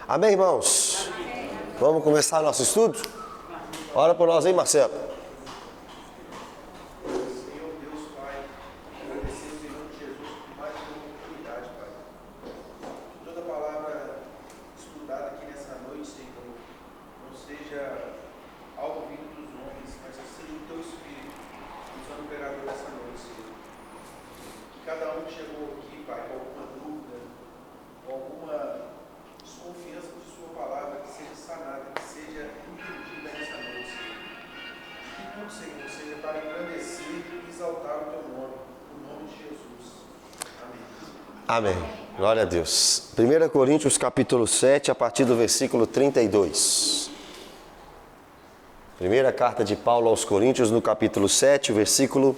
Amém, irmãos? Amém. Vamos começar nosso estudo? Ora por nós aí, Marcelo. Senhor Deus, Pai, agradecemos em nome de Jesus por mais uma oportunidade, Pai. Que toda palavra estudada aqui nessa noite, Senhor, não seja algo vindo dos homens, mas seja o Teu Espírito usando o pregador dessa noite, Senhor. Que cada um que chegou aqui, Pai, com alguma dúvida, com alguma desconfiança de Sua palavra, que seja sanada, que seja entendida nessa noite, Senhor. Que tudo, Senhor, seja para engrandecer e exaltar o Teu nome, no nome de Jesus. Amém. Amém. Glória a Deus. 1 Coríntios capítulo 7, a partir do versículo 32. Primeira carta de Paulo aos Coríntios, no capítulo 7, versículo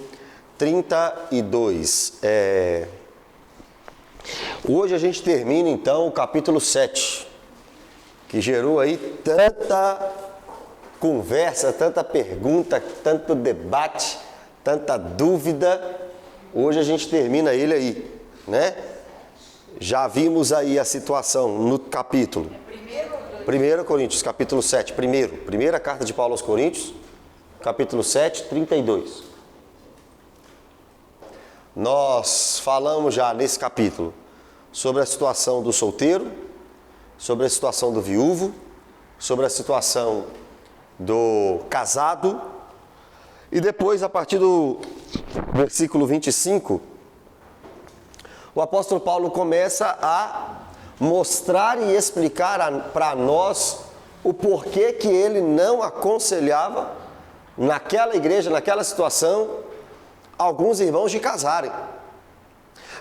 32. Hoje a gente termina então o capítulo 7, que gerou aí tanta conversa, tanta pergunta, tanto debate, tanta dúvida. Hoje a gente termina ele aí, né? Já vimos aí a situação no capítulo 1 Coríntios, capítulo 7, primeira carta de Paulo aos Coríntios, capítulo 7, 32. Nós falamos já nesse capítulo sobre a situação do solteiro, sobre a situação do viúvo, sobre a situação do casado, e depois, a partir do versículo 25, o apóstolo Paulo começa a mostrar e explicar para nós o porquê que ele não aconselhava naquela igreja, naquela situação, alguns irmãos de casarem.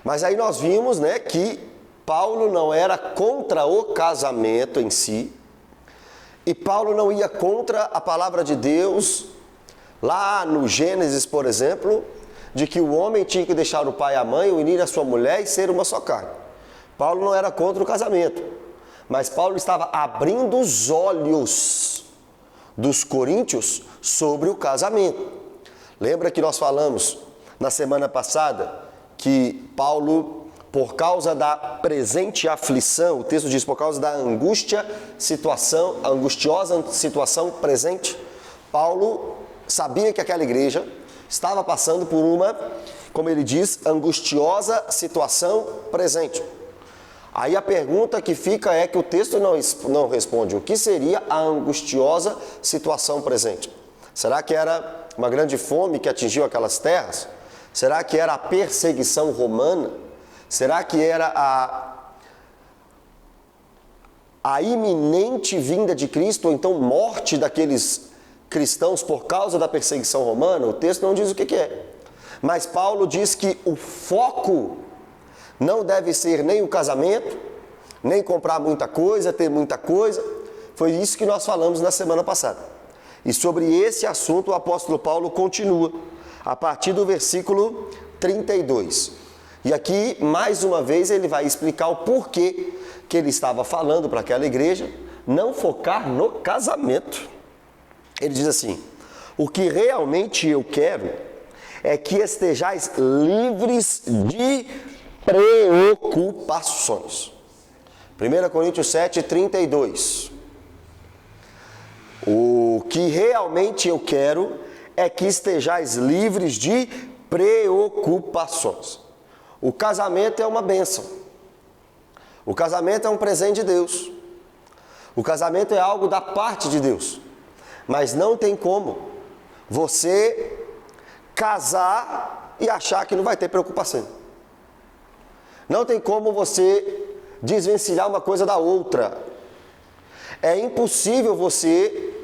Mas aí nós vimos, né, que Paulo não era contra o casamento em si, e Paulo não ia contra a palavra de Deus, lá no Gênesis, por exemplo, de que o homem tinha que deixar o pai e a mãe, unir a sua mulher e ser uma só carne. Paulo não era contra o casamento, mas Paulo estava abrindo os olhos dos coríntios sobre o casamento. Lembra que nós falamos na semana passada que Paulo, por causa da presente aflição, o texto diz, por causa da angustiosa situação presente, Paulo sabia que aquela igreja estava passando por uma, como ele diz, angustiosa situação presente. Aí a pergunta que fica é que o texto não responde. O que seria a angustiosa situação presente? Será que era uma grande fome que atingiu aquelas terras? Será que era a perseguição romana? Será que era a iminente vinda de Cristo, ou então morte daqueles cristãos por causa da perseguição romana? O texto não diz o que é. Mas Paulo diz que o foco não deve ser nem o casamento, nem comprar muita coisa, ter muita coisa. Foi isso que nós falamos na semana passada. E sobre esse assunto o apóstolo Paulo continua, a partir do versículo 32. E aqui, mais uma vez, ele vai explicar o porquê que ele estava falando para aquela igreja não focar no casamento. Ele diz assim: o que realmente eu quero é que estejais livres de preocupações. 1 Coríntios 7, 32. O que realmente eu quero é que estejais livres de preocupações. O casamento é uma bênção. O casamento é um presente de Deus. O casamento é algo da parte de Deus. Mas não tem como você casar e achar que não vai ter preocupação. Não tem como você desvencilhar uma coisa da outra. É impossível você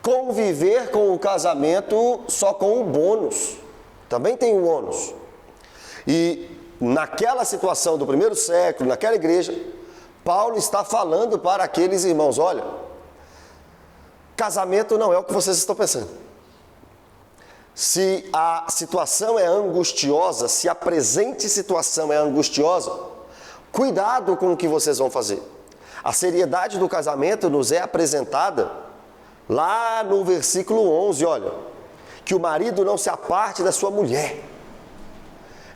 conviver com o casamento só com o bônus. Também tem o ônus. E naquela situação do primeiro século, naquela igreja, Paulo está falando para aqueles irmãos: olha, casamento não é o que vocês estão pensando. Se a situação é angustiosa, se a presente situação é angustiosa, cuidado com o que vocês vão fazer. A seriedade do casamento nos é apresentada lá no versículo 11, olha, que o marido não se aparte da sua mulher.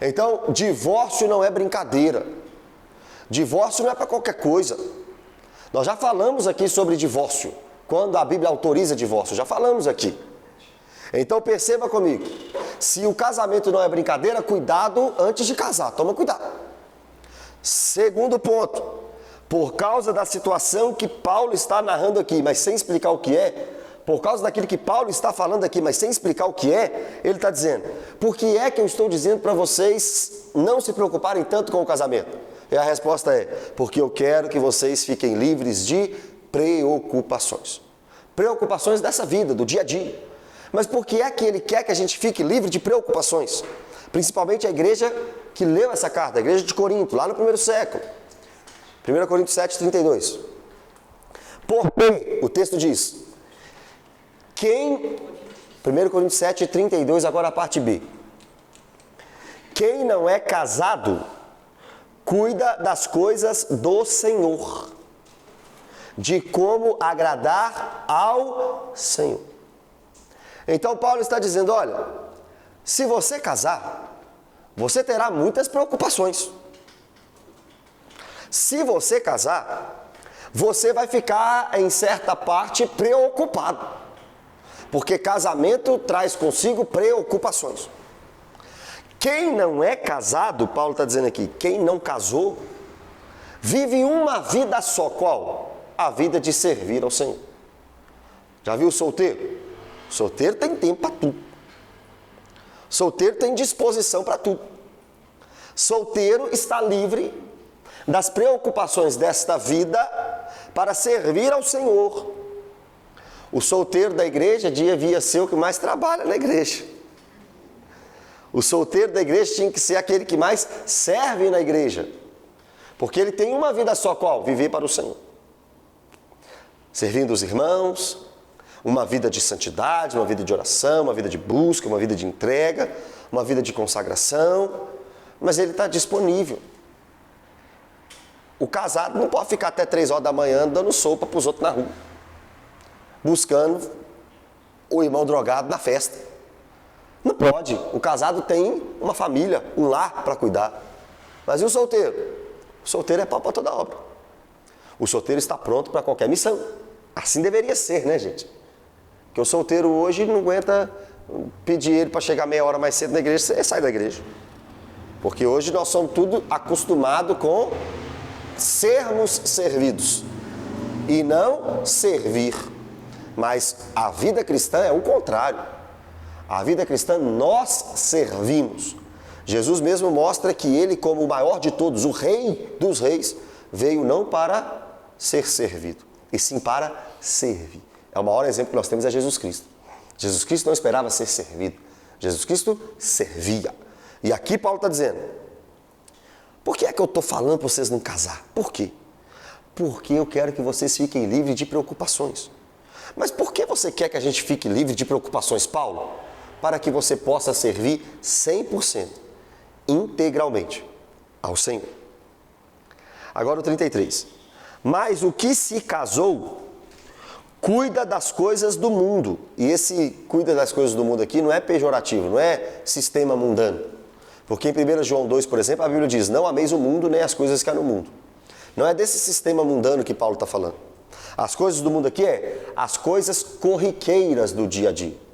Então, divórcio não é brincadeira. Divórcio não é para qualquer coisa. Nós já falamos aqui sobre divórcio, quando a Bíblia autoriza divórcio, já falamos aqui. Então perceba comigo, se o casamento não é brincadeira, cuidado antes de casar, toma cuidado. Segundo ponto, por causa da situação que Paulo está narrando aqui, mas sem explicar o que é, por causa daquilo que Paulo está falando aqui, mas sem explicar o que é, ele está dizendo, por que é que eu estou dizendo para vocês não se preocuparem tanto com o casamento? E a resposta é, porque eu quero que vocês fiquem livres de preocupações. Preocupações dessa vida, do dia a dia. Mas por que é que ele quer que a gente fique livre de preocupações? Principalmente a igreja que leu essa carta, a igreja de Corinto, lá no primeiro século. 1 Coríntios 7, 32. Porém, o texto diz, 1 Coríntios 7, 32, agora a parte B. Quem não é casado, cuida das coisas do Senhor, de como agradar ao Senhor. Então Paulo está dizendo, olha, se você casar, você terá muitas preocupações. Se você casar, você vai ficar em certa parte preocupado, porque casamento traz consigo preocupações. Quem não é casado, Paulo está dizendo aqui, quem não casou, vive uma vida só, qual? A vida de servir ao Senhor. Já viu o solteiro? O solteiro tem tempo para tudo. Solteiro tem disposição para tudo. Solteiro está livre das preocupações desta vida para servir ao Senhor. O solteiro da igreja devia ser o que mais trabalha na igreja. O solteiro da igreja tinha que ser aquele que mais serve na igreja. Porque ele tem uma vida só, qual? Viver para o Senhor. Servindo os irmãos, uma vida de santidade, uma vida de oração, uma vida de busca, uma vida de entrega, uma vida de consagração. Mas ele está disponível. O casado não pode ficar até 3 horas da manhã dando sopa para os outros na rua, buscando o irmão drogado na festa. Não pode. O casado tem uma família, um lar para cuidar. Mas e o solteiro? O solteiro é pau para toda obra. O solteiro está pronto para qualquer missão. Assim deveria ser, né, gente? Porque o solteiro hoje não aguenta pedir ele para chegar meia hora mais cedo na igreja, você sai da igreja. Porque hoje nós somos tudo acostumados com sermos servidos e não servir. Mas a vida cristã é o contrário. A vida cristã nós servimos. Jesus mesmo mostra que ele, como o maior de todos, o rei dos reis, veio não para ser servido, e sim para servir. É o maior exemplo que nós temos é Jesus Cristo. Jesus Cristo não esperava ser servido. Jesus Cristo servia. E aqui Paulo está dizendo, por que é que eu estou falando para vocês não casar? Por quê? Porque eu quero que vocês fiquem livres de preocupações. Mas por que você quer que a gente fique livre de preocupações, Paulo? Para que você possa servir 100%, integralmente, ao Senhor. Agora o 33. Mas o que se casou, cuida das coisas do mundo. E esse cuida das coisas do mundo aqui não é pejorativo, não é sistema mundano. Porque em 1 João 2, por exemplo, a Bíblia diz, não ameis o mundo nem as coisas que há no mundo. Não é desse sistema mundano que Paulo está falando. As coisas do mundo aqui é as coisas corriqueiras do dia a dia.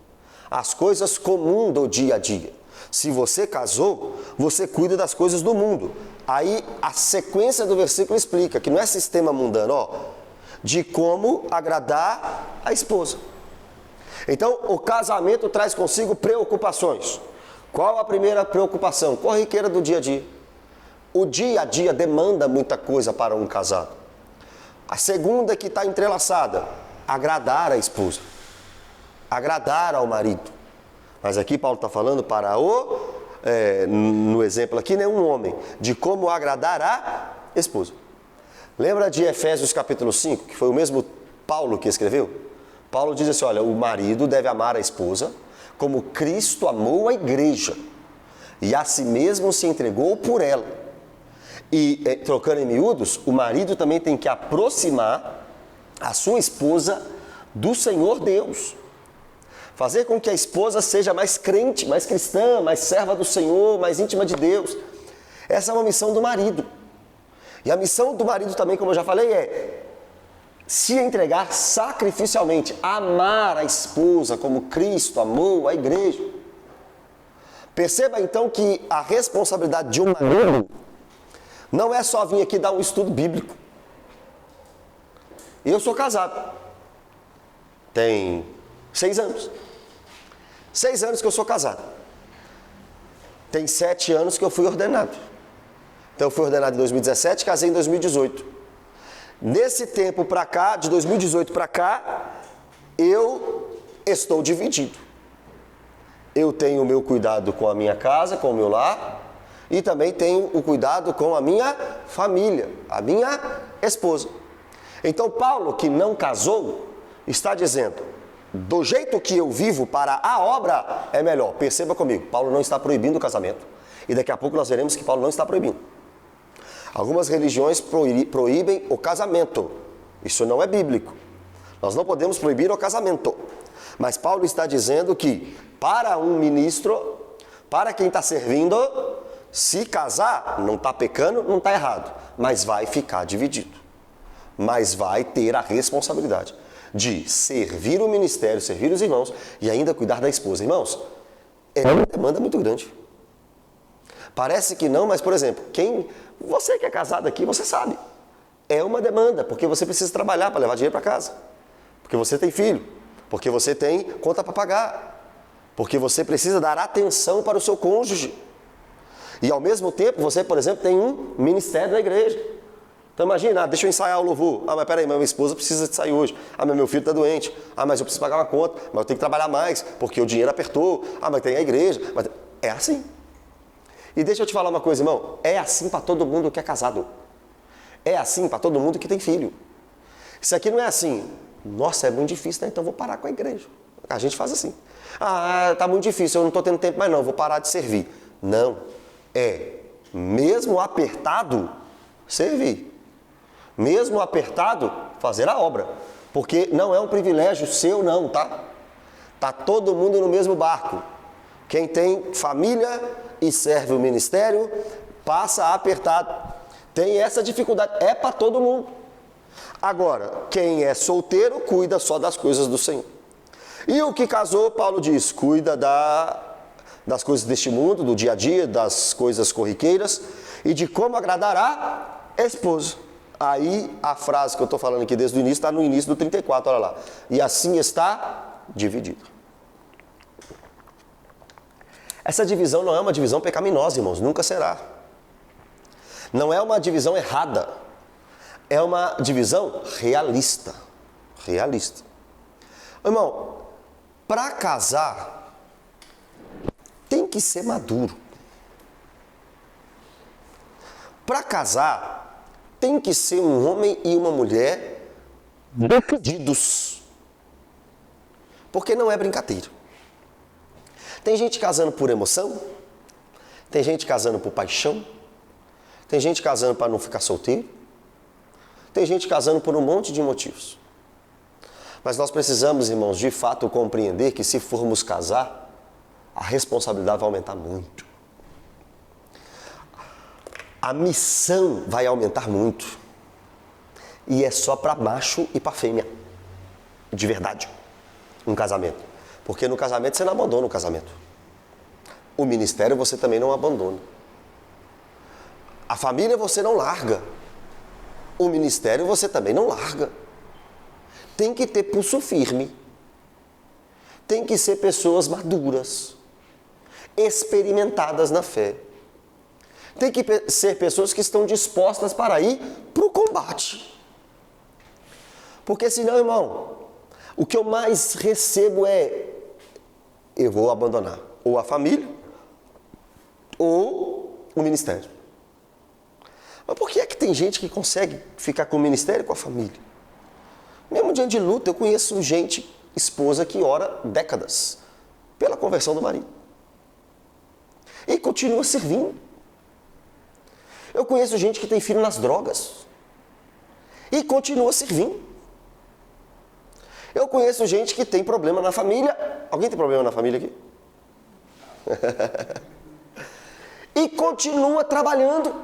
As coisas comuns do dia a dia. Se você casou, você cuida das coisas do mundo. Aí a sequência do versículo explica que não é sistema mundano, ó, de como agradar a esposa. Então, o casamento traz consigo preocupações. Qual a primeira preocupação? Corriqueira do dia a dia. O dia a dia demanda muita coisa para um casado. A segunda que está entrelaçada, agradar a esposa. Agradar ao marido. Mas aqui Paulo está falando para no exemplo aqui, né, um homem, de como agradar a esposa. Lembra de Efésios capítulo 5, que foi o mesmo Paulo que escreveu? Paulo diz assim, olha, o marido deve amar a esposa como Cristo amou a igreja e a si mesmo se entregou por ela. E, trocando em miúdos, o marido também tem que aproximar a sua esposa do Senhor Deus. Fazer com que a esposa seja mais crente, mais cristã, mais serva do Senhor, mais íntima de Deus. Essa é uma missão do marido. E a missão do marido também, como eu já falei, é se entregar sacrificialmente, amar a esposa como Cristo amou a igreja. Perceba então que a responsabilidade de um marido não é só vir aqui dar um estudo bíblico. Eu sou casado, tem 6 anos. 6 anos que eu sou casado. Tem 7 anos que eu fui ordenado. Então eu fui ordenado em 2017, casei em 2018. Nesse tempo para cá, de 2018 para cá, eu estou dividido. Eu tenho o meu cuidado com a minha casa, com o meu lar, e também tenho o cuidado com a minha família, a minha esposa. Então Paulo, que não casou, está dizendo, do jeito que eu vivo para a obra é melhor. Perceba comigo, Paulo não está proibindo o casamento. E daqui a pouco nós veremos que Paulo não está proibindo. Algumas religiões proíbem o casamento. Isso não é bíblico. Nós não podemos proibir o casamento. Mas Paulo está dizendo que para um ministro, para quem está servindo, se casar, não está pecando, não está errado. Mas vai ficar dividido. Mas vai ter a responsabilidade de servir o ministério, servir os irmãos e ainda cuidar da esposa. Irmãos, é uma demanda muito grande. Parece que não, mas por exemplo, você que é casado aqui, você sabe. É uma demanda, porque você precisa trabalhar para levar dinheiro para casa. Porque você tem filho. Porque você tem conta para pagar. Porque você precisa dar atenção para o seu cônjuge. E ao mesmo tempo, você, por exemplo, tem um ministério na igreja. Então imagina, deixa eu ensaiar o louvor. Mas peraí, minha esposa precisa de sair hoje. Mas meu filho está doente. Mas eu preciso pagar uma conta. Mas eu tenho que trabalhar mais, porque o dinheiro apertou. Mas tem a igreja. É assim. E deixa eu te falar uma coisa, irmão. É assim para todo mundo que é casado. É assim para todo mundo que tem filho. Isso aqui não é assim. Nossa, é muito difícil, né? Então vou parar com a igreja. A gente faz assim. Tá muito difícil, eu não estou tendo tempo mais não, vou parar de servir. Não. É, mesmo apertado, servir. Mesmo apertado, fazer a obra. Porque não é um privilégio seu não, tá? Tá todo mundo no mesmo barco. Quem tem família e serve o ministério, passa apertado. Tem essa dificuldade, é para todo mundo. Agora, quem é solteiro, cuida só das coisas do Senhor. E o que casou, Paulo diz, cuida das coisas deste mundo, do dia a dia, das coisas corriqueiras e de como agradar a esposa. Aí, a frase que eu estou falando aqui desde o início, está no início do 34, olha lá. E assim está dividido. Essa divisão não é uma divisão pecaminosa, irmãos, nunca será. Não é uma divisão errada, é uma divisão realista. Realista. Irmão, para casar, tem que ser maduro. Para casar, tem que ser um homem e uma mulher decididos. Porque não é brincadeira. Tem gente casando por emoção, tem gente casando por paixão, tem gente casando para não ficar solteiro, tem gente casando por um monte de motivos. Mas nós precisamos, irmãos, de fato compreender que se formos casar, a responsabilidade vai aumentar muito. A missão vai aumentar muito. E é só para macho e para fêmea. De verdade. Um casamento. Porque no casamento você não abandona o casamento. O ministério você também não abandona. A família você não larga. O ministério você também não larga. Tem que ter pulso firme. Tem que ser pessoas maduras. Experimentadas na fé. Tem que ser pessoas que estão dispostas para ir para o combate. Porque senão, irmão, o que eu mais recebo é: eu vou abandonar ou a família ou o ministério. Mas por que é que tem gente que consegue ficar com o ministério e com a família? Mesmo diante de luta, eu conheço gente, esposa, que ora décadas pela conversão do marido. E continua servindo. Eu conheço gente que tem filho nas drogas e continua servindo. Eu conheço gente que tem problema na família. Alguém tem problema na família aqui? E continua trabalhando,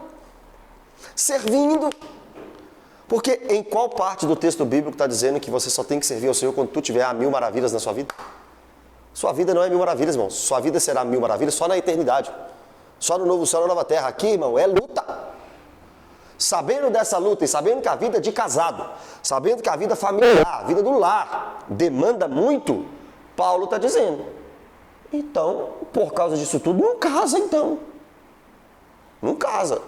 servindo. Porque em qual parte do texto bíblico está dizendo que você só tem que servir ao Senhor quando tu tiver 1000 maravilhas na sua vida? Sua vida não é 1000 maravilhas, irmão. Sua vida será 1000 maravilhas só na eternidade. Só no novo céu e na nova terra. Aqui, irmão, é luta. Sabendo dessa luta e sabendo que a vida de casado, sabendo que a vida familiar, a vida do lar, demanda muito, Paulo está dizendo. Então, por causa disso tudo, não casa então. Não casa.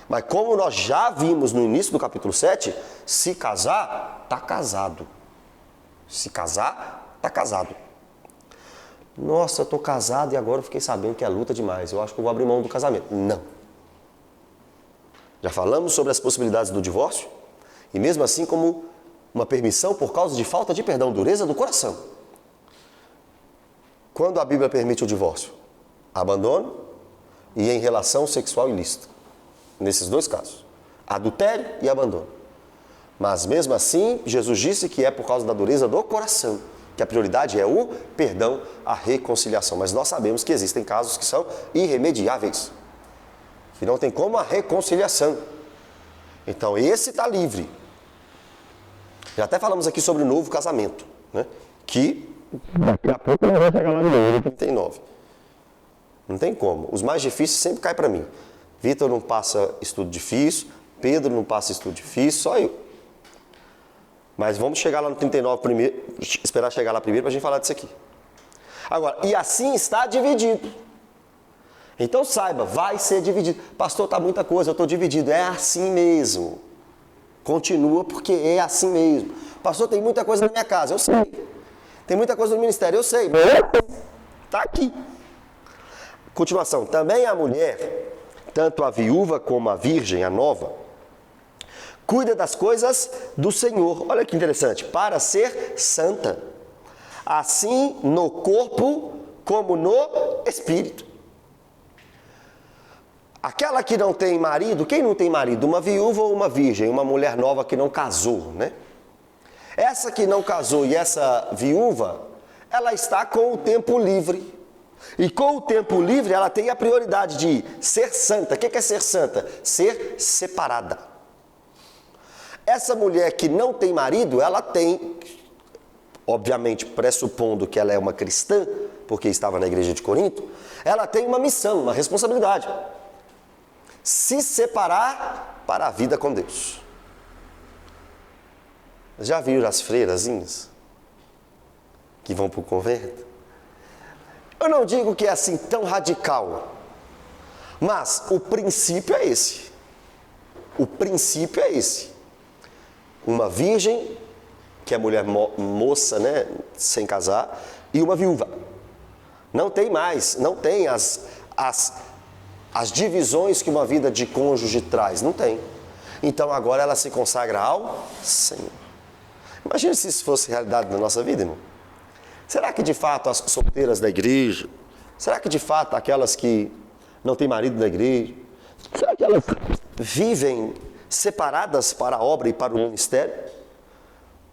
Mas como nós já vimos no início do capítulo 7, se casar, está casado. Se casar, está casado. Nossa, eu estou casado e agora eu fiquei sabendo que é luta demais. Eu acho que eu vou abrir mão do casamento. Não. Já falamos sobre as possibilidades do divórcio. E mesmo assim como uma permissão por causa de falta de perdão, dureza do coração. Quando a Bíblia permite o divórcio? Abandono e em relação sexual ilícita. Nesses dois casos. Adultério e abandono. Mas mesmo assim, Jesus disse que é por causa da dureza do coração. Que a prioridade é o perdão, a reconciliação. Mas nós sabemos que existem casos que são irremediáveis. Que não tem como a reconciliação. Então esse está livre. Já até falamos aqui sobre o novo casamento. Né? Que daqui a pouco nós vamos chegar lá no 39. Não tem como. Os mais difíceis sempre caem para mim. Vitor não passa estudo difícil. Pedro não passa estudo difícil. Só eu. Mas vamos chegar lá no 39 primeiro, esperar chegar lá primeiro para a gente falar disso aqui. Agora, e assim está dividido. Então saiba, vai ser dividido. Pastor, está muita coisa, eu estou dividido. É assim mesmo. Continua porque é assim mesmo. Pastor, tem muita coisa na minha casa, eu sei. Tem muita coisa no ministério, eu sei. Mas está aqui. Continuação. Também a mulher, tanto a viúva como a virgem, a nova, cuida das coisas do Senhor. Olha que interessante. Para ser santa. Assim no corpo como no espírito. Aquela que não tem marido, quem não tem marido? Uma viúva ou uma virgem, uma mulher nova que não casou, né? Essa que não casou e essa viúva, ela está com o tempo livre. E com o tempo livre, ela tem a prioridade de ser santa. O que é ser santa? Ser separada. Essa mulher que não tem marido, ela tem, obviamente pressupondo que ela é uma cristã, porque estava na igreja de Corinto, ela tem uma missão, uma responsabilidade. Se separar para a vida com Deus. Já viram as freirazinhas que vão para o convento? Eu não digo que é assim tão radical, mas o princípio é esse. O princípio é esse. Uma virgem, que é mulher moça, né, sem casar, e uma viúva. Não tem mais, não tem as divisões que uma vida de cônjuge traz, não tem. Então agora ela se consagra ao Senhor. Imagina se isso fosse realidade na nossa vida, irmão. Será que de fato as solteiras da igreja, será que de fato aquelas que não têm marido na igreja, será que elas vivem separadas para a obra e para o ministério?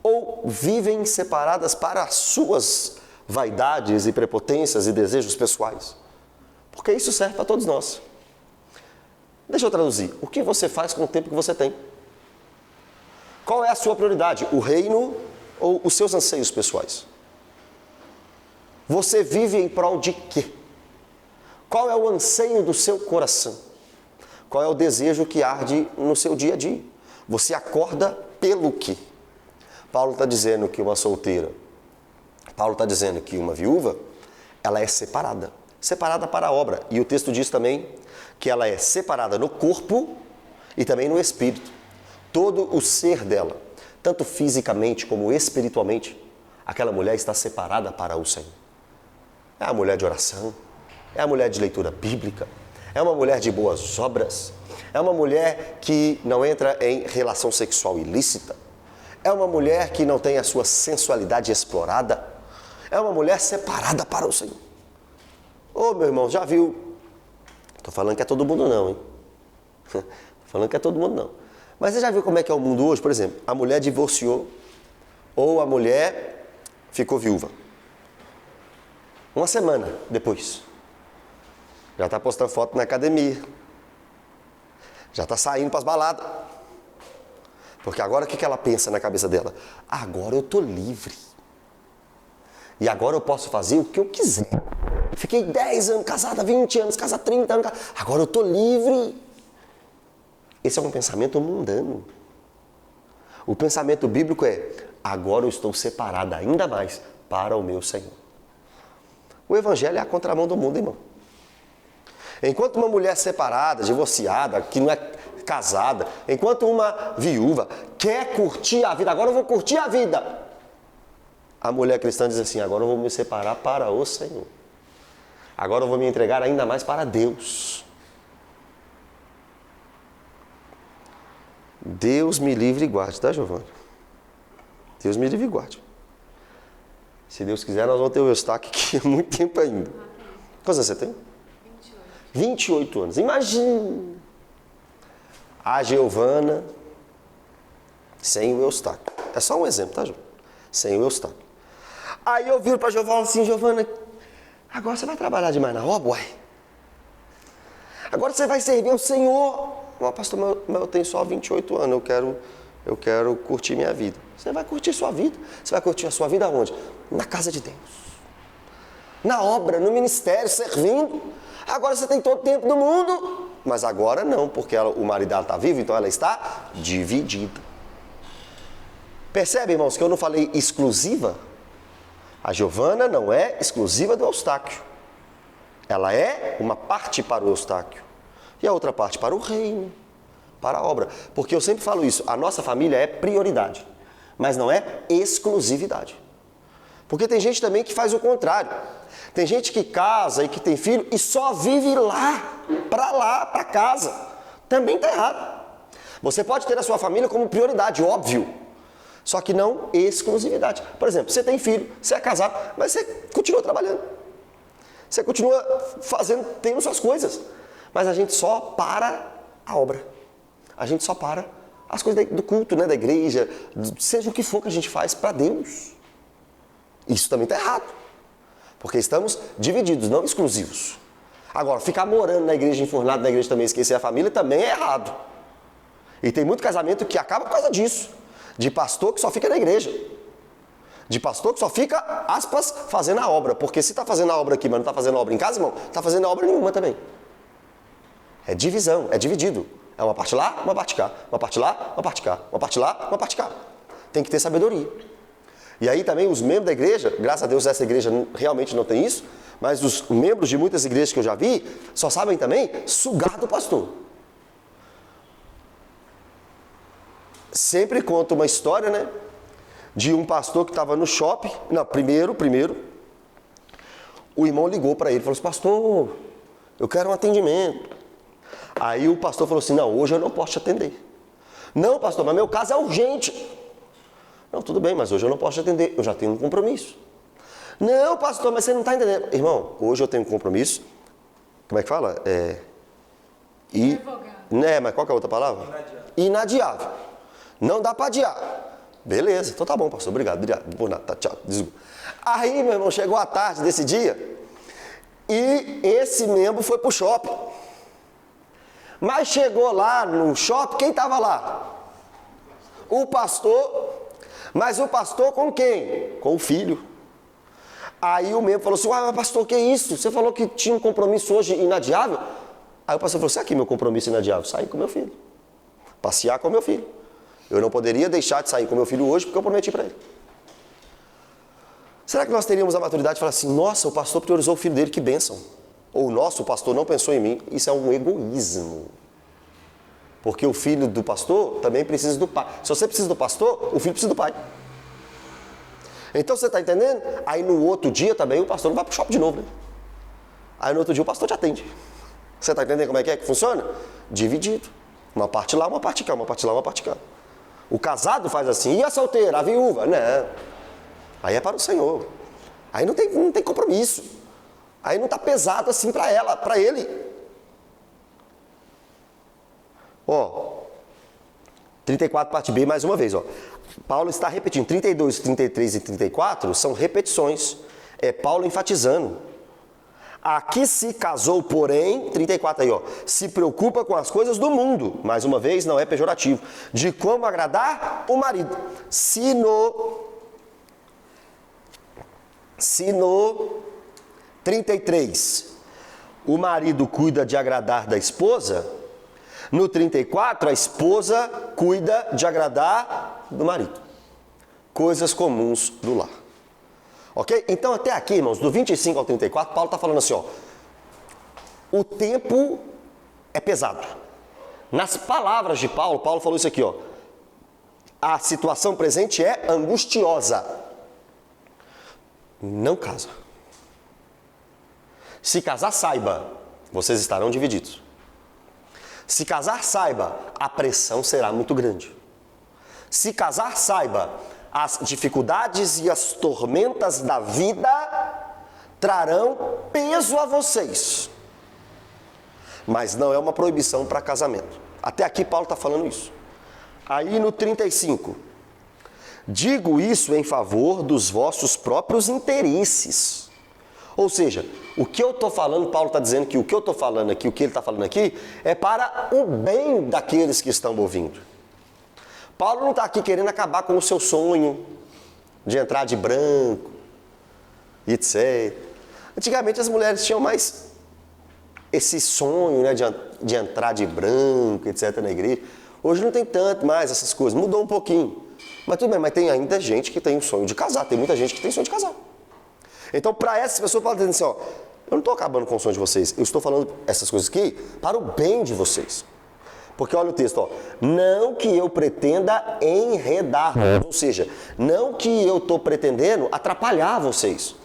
Ou vivem separadas para as suas vaidades e prepotências e desejos pessoais? Porque isso serve para todos nós. Deixa eu traduzir. O que você faz com o tempo que você tem? Qual é a sua prioridade? O reino ou os seus anseios pessoais? Você vive em prol de quê? Qual é o anseio do seu coração? Qual é o desejo que arde no seu dia a dia? Você acorda pelo quê? Paulo está dizendo que uma solteira, Paulo está dizendo que uma viúva, ela é separada. Separada para a obra. E o texto diz também que ela é separada no corpo e também no espírito. Todo o ser dela, tanto fisicamente como espiritualmente, aquela mulher está separada para o Senhor. É a mulher de oração, é a mulher de leitura bíblica, é uma mulher de boas obras, é uma mulher que não entra em relação sexual ilícita, é uma mulher que não tem a sua sensualidade explorada, é uma mulher separada para o Senhor. Ô, meu irmão, já viu? Estou falando que é todo mundo não, hein? Estou falando que é todo mundo não. Mas você já viu como é que é o mundo hoje? Por exemplo, a mulher divorciou ou a mulher ficou viúva. Uma semana depois, já está postando foto na academia, já está saindo para as baladas. Porque agora o que ela pensa na cabeça dela? Agora eu estou livre. E agora eu posso fazer o que eu quiser. Fiquei 10 anos casada, 20 anos, casada 30 anos. Agora eu estou livre. Esse é um pensamento mundano. O pensamento bíblico é: agora eu estou separada ainda mais para o meu Senhor. O evangelho é a contramão do mundo, irmão. Enquanto uma mulher separada, divorciada, que não é casada, enquanto uma viúva quer curtir a vida, agora eu vou curtir a vida. A mulher cristã diz assim: agora eu vou me separar para o Senhor. Agora eu vou me entregar ainda mais para Deus. Deus me livre e guarde, tá, Giovana? Deus me livre e guarde. Se Deus quiser, nós vamos ter o Eustáquio aqui há muito tempo ainda. Quantos anos você tem? 28 anos. Imagina a Giovana sem o Eustáquio. É só um exemplo, tá, Giovana? Sem o Eustáquio. Aí eu viro para a Giovana assim: Giovana, agora você vai trabalhar demais na obra, uai? Agora você vai servir ao Senhor. Mas, pastor, eu tenho só 28 anos, eu quero curtir minha vida. Você vai curtir sua vida. Você vai curtir a sua vida aonde? Na casa de Deus. Na obra, no ministério, servindo. Agora você tem todo o tempo do mundo. Mas agora não, porque o marido dela está vivo, então ela está dividida. Percebe, irmãos, que eu não falei exclusiva? A Giovana não é exclusiva do Eustáquio. Ela é uma parte para o Eustáquio. E a outra parte para o reino, para a obra. Porque eu sempre falo isso, a nossa família é prioridade, mas não é exclusividade. Porque tem gente também que faz o contrário. Tem gente que casa e que tem filho e só vive lá, para casa. Também está errado. Você pode ter a sua família como prioridade, óbvio. Só que não exclusividade. Por exemplo, você tem filho, você é casado, mas você continua trabalhando. Você continua tendo suas coisas. Mas a gente só para a obra. A gente só para as coisas do culto, né, da igreja, seja o que for que a gente faz para Deus. Isso também está errado. Porque estamos divididos, não exclusivos. Agora, ficar morando na igreja, enfurnado na igreja também, esquecer a família, também é errado. E tem muito casamento que acaba por causa disso. De pastor que só fica na igreja. De pastor que só fica, aspas, fazendo a obra. Porque se está fazendo a obra aqui, mas não está fazendo a obra em casa, irmão, está fazendo a obra nenhuma também. É divisão, é dividido. É uma parte lá, uma parte cá. Uma parte lá, uma parte cá. Uma parte lá, uma parte cá. Tem que ter sabedoria. E aí também os membros da igreja, graças a Deus essa igreja realmente não tem isso, mas os membros de muitas igrejas que eu já vi, só sabem também sugar do pastor. Sempre conta uma história, né? De um pastor que estava no shopping. Não, primeiro, o irmão ligou para ele e falou assim: pastor, eu quero um atendimento. Aí o pastor falou assim: não, hoje eu não posso te atender. Não, pastor, mas meu caso é urgente. Não, tudo bem, mas hoje eu não posso te atender, eu já tenho um compromisso. Não, pastor, mas você não está entendendo. Irmão, hoje eu tenho um compromisso. Como é que fala? Mas qual que é a outra palavra? Inadiável. Não dá para adiar. Beleza, então tá bom, pastor, obrigado. Por nada, tá, tchau. Desculpa. Aí, meu irmão, chegou a tarde desse dia e esse membro foi pro shopping. Mas chegou lá no shopping, quem estava lá? O pastor. Mas o pastor com quem? Com o filho. Aí o membro falou assim: mas pastor, que isso? Você falou que tinha um compromisso hoje inadiável? Aí o pastor falou assim: aqui meu compromisso inadiável, sair com meu filho. Passear com meu filho. Eu não poderia deixar de sair com meu filho hoje porque eu prometi para ele. Será que nós teríamos a maturidade de falar assim: nossa, o pastor priorizou o filho dele, que bênção. Ou nossa, o pastor não pensou em mim. Isso é um egoísmo. Porque o filho do pastor também precisa do pai. Se você precisa do pastor, o filho precisa do pai. Então você está entendendo? Aí no outro dia também o pastor não vai para o shopping de novo, né? Aí no outro dia o pastor te atende. Você está entendendo como é que funciona? Dividido. Uma parte lá, uma parte cá, uma parte lá, uma parte cá. O casado faz assim, e a solteira, a viúva? Não. Aí é para o Senhor. Aí não tem compromisso. Aí não está pesado assim para ela, para ele. Ó, 34 parte B mais uma vez, ó. Paulo está repetindo, 32, 33 e 34 são repetições. É Paulo enfatizando. A que se casou, porém, 34 aí, ó, se preocupa com as coisas do mundo, mais uma vez, não é pejorativo, de como agradar o marido. Se no 33 o marido cuida de agradar da esposa, no 34 a esposa cuida de agradar do marido. Coisas comuns do lar. Ok? Então até aqui, irmãos, do 25 ao 34, Paulo está falando assim, ó, o tempo é pesado. Nas palavras de Paulo, Paulo falou isso aqui, ó, a situação presente é angustiosa. Não casa. Se casar, saiba, vocês estarão divididos. Se casar, saiba, a pressão será muito grande. Se casar, saiba, as dificuldades e as tormentas da vida trarão peso a vocês. Mas não é uma proibição para casamento. Até aqui Paulo está falando isso. Aí no 35, digo isso em favor dos vossos próprios interesses. Ou seja, o que eu estou falando, Paulo está dizendo que o que eu estou falando aqui, o que ele está falando aqui, é para o bem daqueles que estão ouvindo. Paulo não está aqui querendo acabar com o seu sonho de entrar de branco, etc. Antigamente as mulheres tinham mais esse sonho, né, de entrar de branco, etc. na igreja. Hoje não tem tanto mais essas coisas, mudou um pouquinho. Mas tudo bem, mas tem ainda gente que tem o sonho de casar, tem muita gente que tem sonho de casar. Então, para essas pessoas, Paulo está dizendo assim, ó, eu não estou acabando com o sonho de vocês, eu estou falando essas coisas aqui para o bem de vocês. Porque olha o texto, ó, não que eu pretenda enredar, ou seja, não que eu estou pretendendo atrapalhar vocês.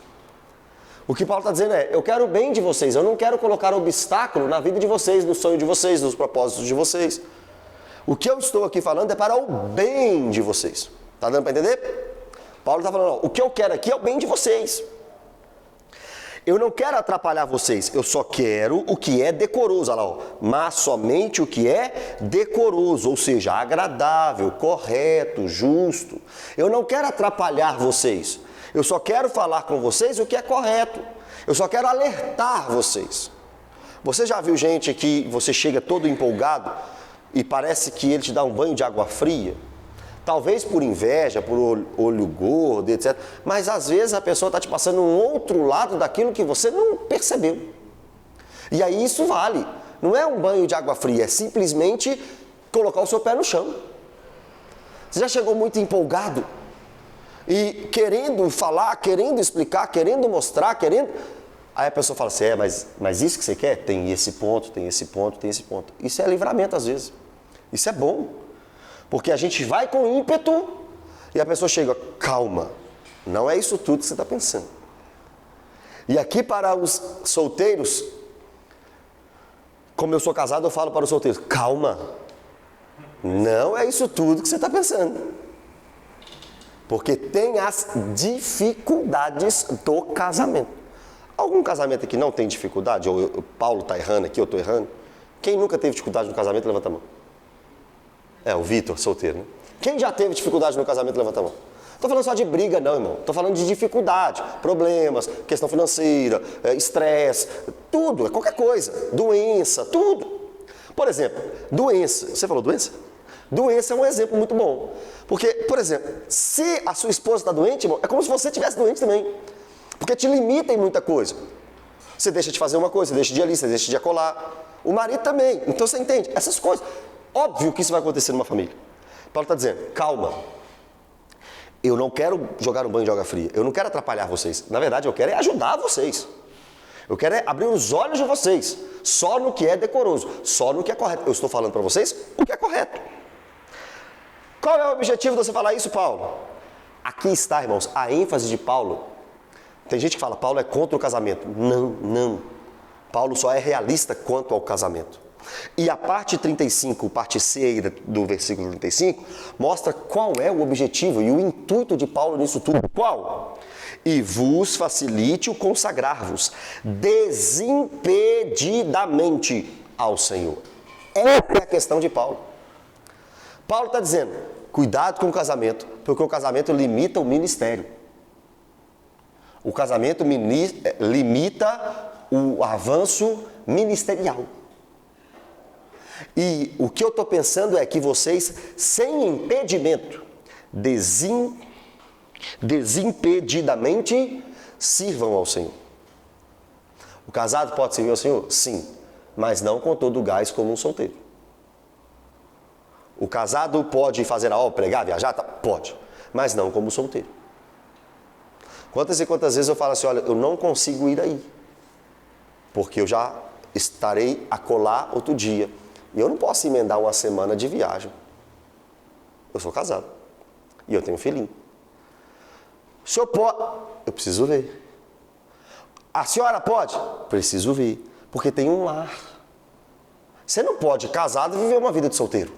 O que Paulo está dizendo é, eu quero o bem de vocês, eu não quero colocar obstáculo na vida de vocês, no sonho de vocês, nos propósitos de vocês. O que eu estou aqui falando é para o bem de vocês. Tá dando para entender? Paulo está falando, ó, o que eu quero aqui é o bem de vocês. Eu não quero atrapalhar vocês, eu só quero o que é decoroso, olha lá, ó, mas somente o que é decoroso, ou seja, agradável, correto, justo. Eu não quero atrapalhar vocês, eu só quero falar com vocês o que é correto, eu só quero alertar vocês. Você já viu gente que você chega todo empolgado e parece que ele te dá um banho de água fria? Talvez por inveja, por olho gordo, etc. Mas às vezes a pessoa está te passando um outro lado daquilo que você não percebeu. E aí isso vale. Não é um banho de água fria, é simplesmente colocar o seu pé no chão. Você já chegou muito empolgado e querendo falar, querendo explicar, querendo mostrar, querendo... Aí a pessoa fala assim, mas isso que você quer? Tem esse ponto, tem esse ponto, tem esse ponto. Isso é livramento às vezes. Isso é bom. Porque a gente vai com ímpeto e a pessoa chega, calma, não é isso tudo que você está pensando. E aqui para os solteiros, como eu sou casado, eu falo para os solteiros, calma, não é isso tudo que você está pensando. Porque tem as dificuldades do casamento. Algum casamento aqui não tem dificuldade? Ou o Paulo está errando aqui, eu estou errando? Quem nunca teve dificuldade no casamento, levanta a mão. É, o Vitor, solteiro, né? Quem já teve dificuldade no casamento, levanta a mão. Estou falando só de briga, não, irmão. Estou falando de dificuldade, problemas, questão financeira, estresse, tudo, é qualquer coisa. Doença, tudo. Por exemplo, doença. Você falou doença? Doença é um exemplo muito bom. Porque, por exemplo, se a sua esposa está doente, irmão, é como se você estivesse doente também. Porque te limita em muita coisa. Você deixa de fazer uma coisa, você deixa de ir ali, você deixa de acolá. O marido também. Então você entende? Essas coisas. Óbvio que isso vai acontecer numa família. Paulo está dizendo, calma. Eu não quero jogar um banho de água fria. Eu não quero atrapalhar vocês. Na verdade, eu quero é ajudar vocês. Eu quero é abrir os olhos de vocês. Só no que é decoroso. Só no que é correto. Eu estou falando para vocês o que é correto. Qual é o objetivo de você falar isso, Paulo? Aqui está, irmãos, a ênfase de Paulo. Tem gente que fala, Paulo é contra o casamento. Não. Paulo só é realista quanto ao casamento. E a parte 35, parte C do versículo 35, mostra qual é o objetivo e o intuito de Paulo nisso tudo. Qual? E vos facilite o consagrar-vos desimpedidamente ao Senhor. Essa é a questão de Paulo. Paulo está dizendo, cuidado com o casamento, porque o casamento limita o ministério. O casamento limita o avanço ministerial. E o que eu estou pensando é que vocês, sem impedimento, desimpedidamente, sirvam ao Senhor. O casado pode servir ao Senhor? Sim, mas não com todo o gás como um solteiro. O casado pode fazer a obra, pregar, viajar? Tá? Pode, mas não como solteiro. Quantas e quantas vezes eu falo assim, olha, eu não consigo ir aí, porque eu já estarei acolá outro dia. E eu não posso emendar uma semana de viagem. Eu sou casado. E eu tenho um filhinho. O senhor pode? Eu preciso ver. A senhora pode? Preciso ver. Porque tem um lar. Você não pode, casado, viver uma vida de solteiro.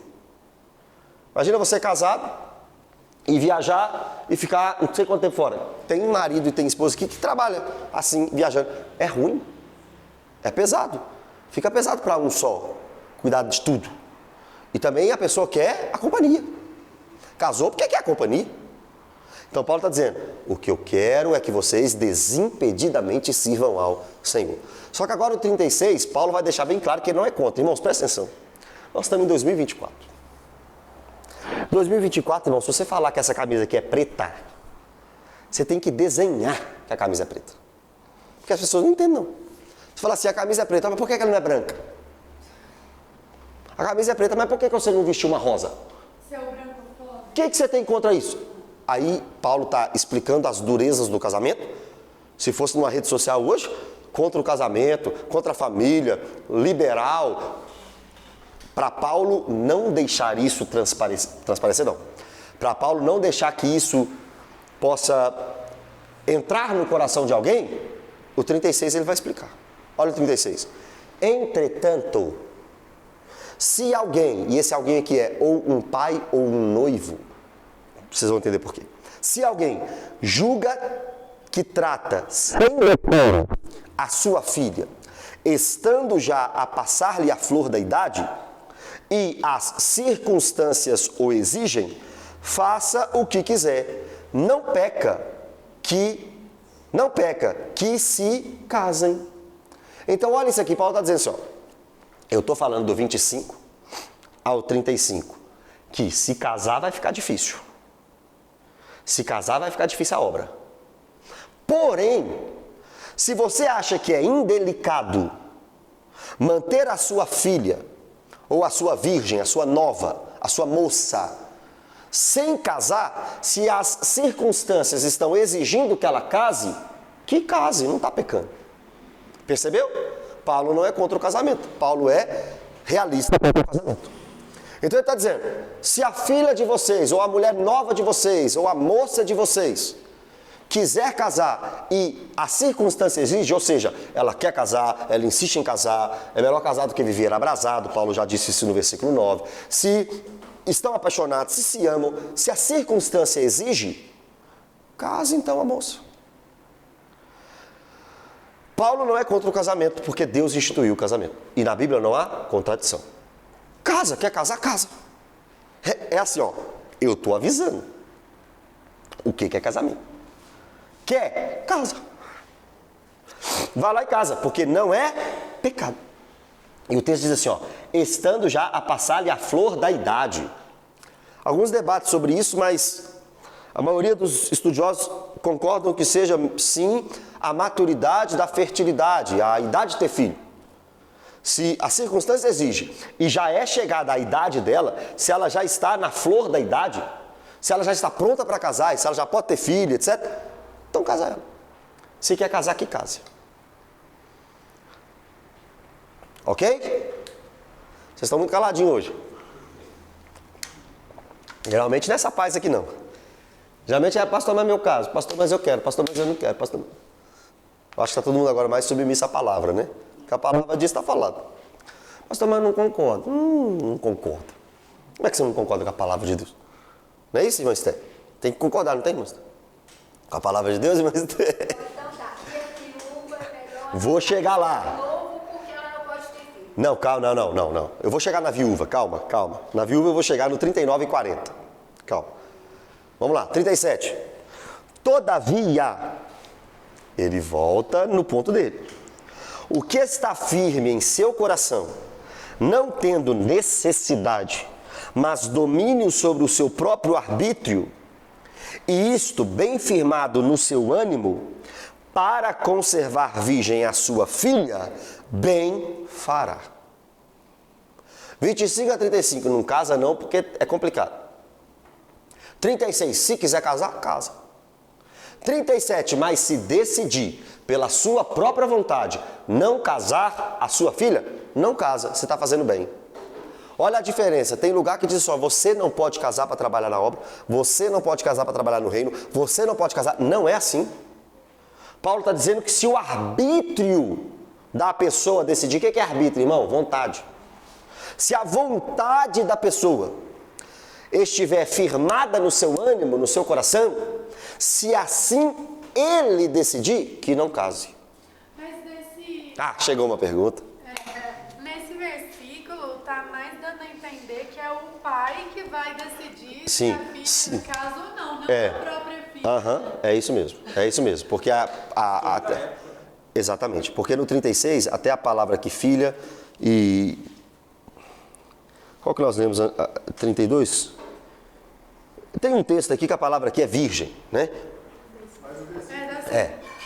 Imagina você casado e viajar e ficar não sei quanto tempo fora. Tem um marido e tem esposa aqui que trabalha assim, viajando. É ruim. É pesado. Fica pesado para um só. Cuidado de tudo. E também a pessoa quer a companhia. Casou porque quer a companhia. Então Paulo está dizendo, o que eu quero é que vocês desimpedidamente sirvam ao Senhor. Só que agora o 36, Paulo vai deixar bem claro que ele não é contra. Irmãos, presta atenção. Nós estamos em 2024. 2024, irmãos, se você falar que essa camisa aqui é preta, você tem que desenhar que a camisa é preta. Porque as pessoas não entendem, não. Você fala assim, a camisa é preta, mas por que ela não é branca? A camisa é preta, mas por que você não vestiu uma rosa? Seu branco fora. O que você tem contra isso? Aí Paulo está explicando as durezas do casamento. Se fosse numa rede social hoje, contra o casamento, contra a família, liberal. Para Paulo não deixar isso transparecer não. Para Paulo não deixar que isso possa entrar no coração de alguém, o 36 ele vai explicar. Olha o 36. Entretanto, se alguém, e esse alguém aqui é ou um pai ou um noivo, vocês vão entender por quê. Se alguém julga que trata sem decoro a sua filha, estando já a passar-lhe a flor da idade, e as circunstâncias o exigem, faça o que quiser. Não peca que se casem. Então olha isso aqui, Paulo está dizendo assim, ó. Eu estou falando do 25 ao 35, que se casar vai ficar difícil. Se casar vai ficar difícil a obra. Porém, se você acha que é indelicado manter a sua filha, ou a sua virgem, a sua nova, a sua moça, sem casar, se as circunstâncias estão exigindo que ela case, que case, não está pecando. Percebeu? Paulo não é contra o casamento. Paulo é realista contra o casamento. Então ele está dizendo, se a filha de vocês, ou a mulher nova de vocês, ou a moça de vocês, quiser casar e a circunstância exige, ou seja, ela quer casar, ela insiste em casar, é melhor casar do que viver abrasado, Paulo já disse isso no versículo 9. Se estão apaixonados, se amam, se a circunstância exige, case então a moça. Paulo não é contra o casamento, porque Deus instituiu o casamento. E na Bíblia não há contradição. Casa, quer casar? Casa. É assim, ó, eu estou avisando. O que é casamento? Quer? Casa. Vai lá e casa, porque não é pecado. E o texto diz assim, ó, estando já a passar-lhe a flor da idade. Alguns debates sobre isso, mas a maioria dos estudiosos concordam que seja, sim, a maturidade da fertilidade, a idade de ter filho. Se a circunstância exige e já é chegada a idade dela, se ela já está na flor da idade, se ela já está pronta para casar, se ela já pode ter filho, etc., então casa ela. Se quer casar, que case. Ok? Vocês estão muito caladinhos hoje. Geralmente nessa paz aqui não. Geralmente é pastor, mas é meu caso. Pastor, mas eu quero. Pastor, mas eu não quero. Pastor... Eu acho que está todo mundo agora mais submisso à palavra, né? Porque a palavra diz está falado. Pastor, mas eu não concordo. Não concordo. Como é que você não concorda com a palavra de Deus? Não é isso, irmã Esther? Tem que concordar, não tem, irmã Esther? Com a palavra de Deus, irmã Esther? Então tá, e a viúva é melhor... Vou chegar lá. Novo porque ela não pode ter filho. Não, calma, não. Eu vou chegar na viúva, calma. Na viúva eu vou chegar no 39 e 40. Calma. Vamos lá, 37. Todavia, ele volta no ponto dele. O que está firme em seu coração, não tendo necessidade, mas domínio sobre o seu próprio arbítrio, e isto bem firmado no seu ânimo, para conservar virgem a sua filha, bem fará. 25 a 35, não casa não, porque é complicado. 36, se quiser casar, casa. 37, mas se decidir pela sua própria vontade não casar a sua filha, não casa, você está fazendo bem. Olha a diferença, tem lugar que diz só, você não pode casar para trabalhar na obra, você não pode casar para trabalhar no reino, você não pode casar, não é assim. Paulo está dizendo que se o arbítrio da pessoa decidir, o que é arbítrio, irmão? Vontade. Se a vontade da pessoa estiver firmada no seu ânimo, no seu coração, se assim ele decidir, que não case. Mas nesse, Chegou uma pergunta. nesse versículo tá mais dando a entender que é o pai que vai decidir Sim, se a filha casa ou não, não É. a própria filha. É isso mesmo, porque exatamente, porque no 36, até a palavra aqui, filha, e qual que nós lemos, 32? Tem um texto aqui que a palavra aqui é virgem, né?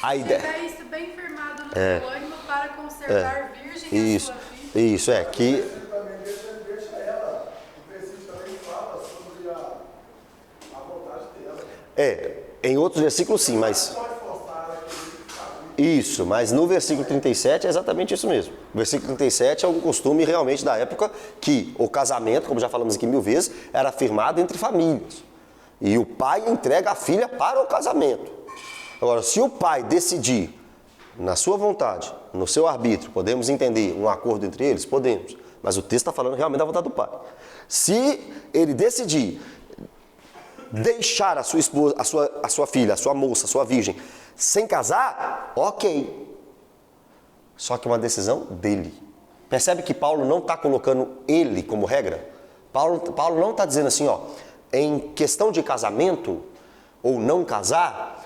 A ideia, Tiver isso bem firmado no seu ânimo para conservar virgem a sua filha. isso, que Também deixa ela, o versículo também fala sobre a vontade dela. em outros versículos sim, mas Pode forçar aquele isso, mas no versículo 37 é exatamente isso mesmo. O versículo 37 é um costume realmente da época que o casamento, como já falamos aqui 1000 vezes, era firmado entre famílias. E o pai entrega a filha para o casamento. Agora, se o pai decidir, na sua vontade, no seu arbítrio, podemos entender um acordo entre eles? Podemos. Mas o texto está falando realmente da vontade do pai. Se ele decidir deixar a sua esposa, a sua filha, a sua moça, a sua virgem, sem casar, ok. Só que é uma decisão dele. Percebe que Paulo não está colocando ele como regra? Paulo não está dizendo assim, em questão de casamento ou não casar,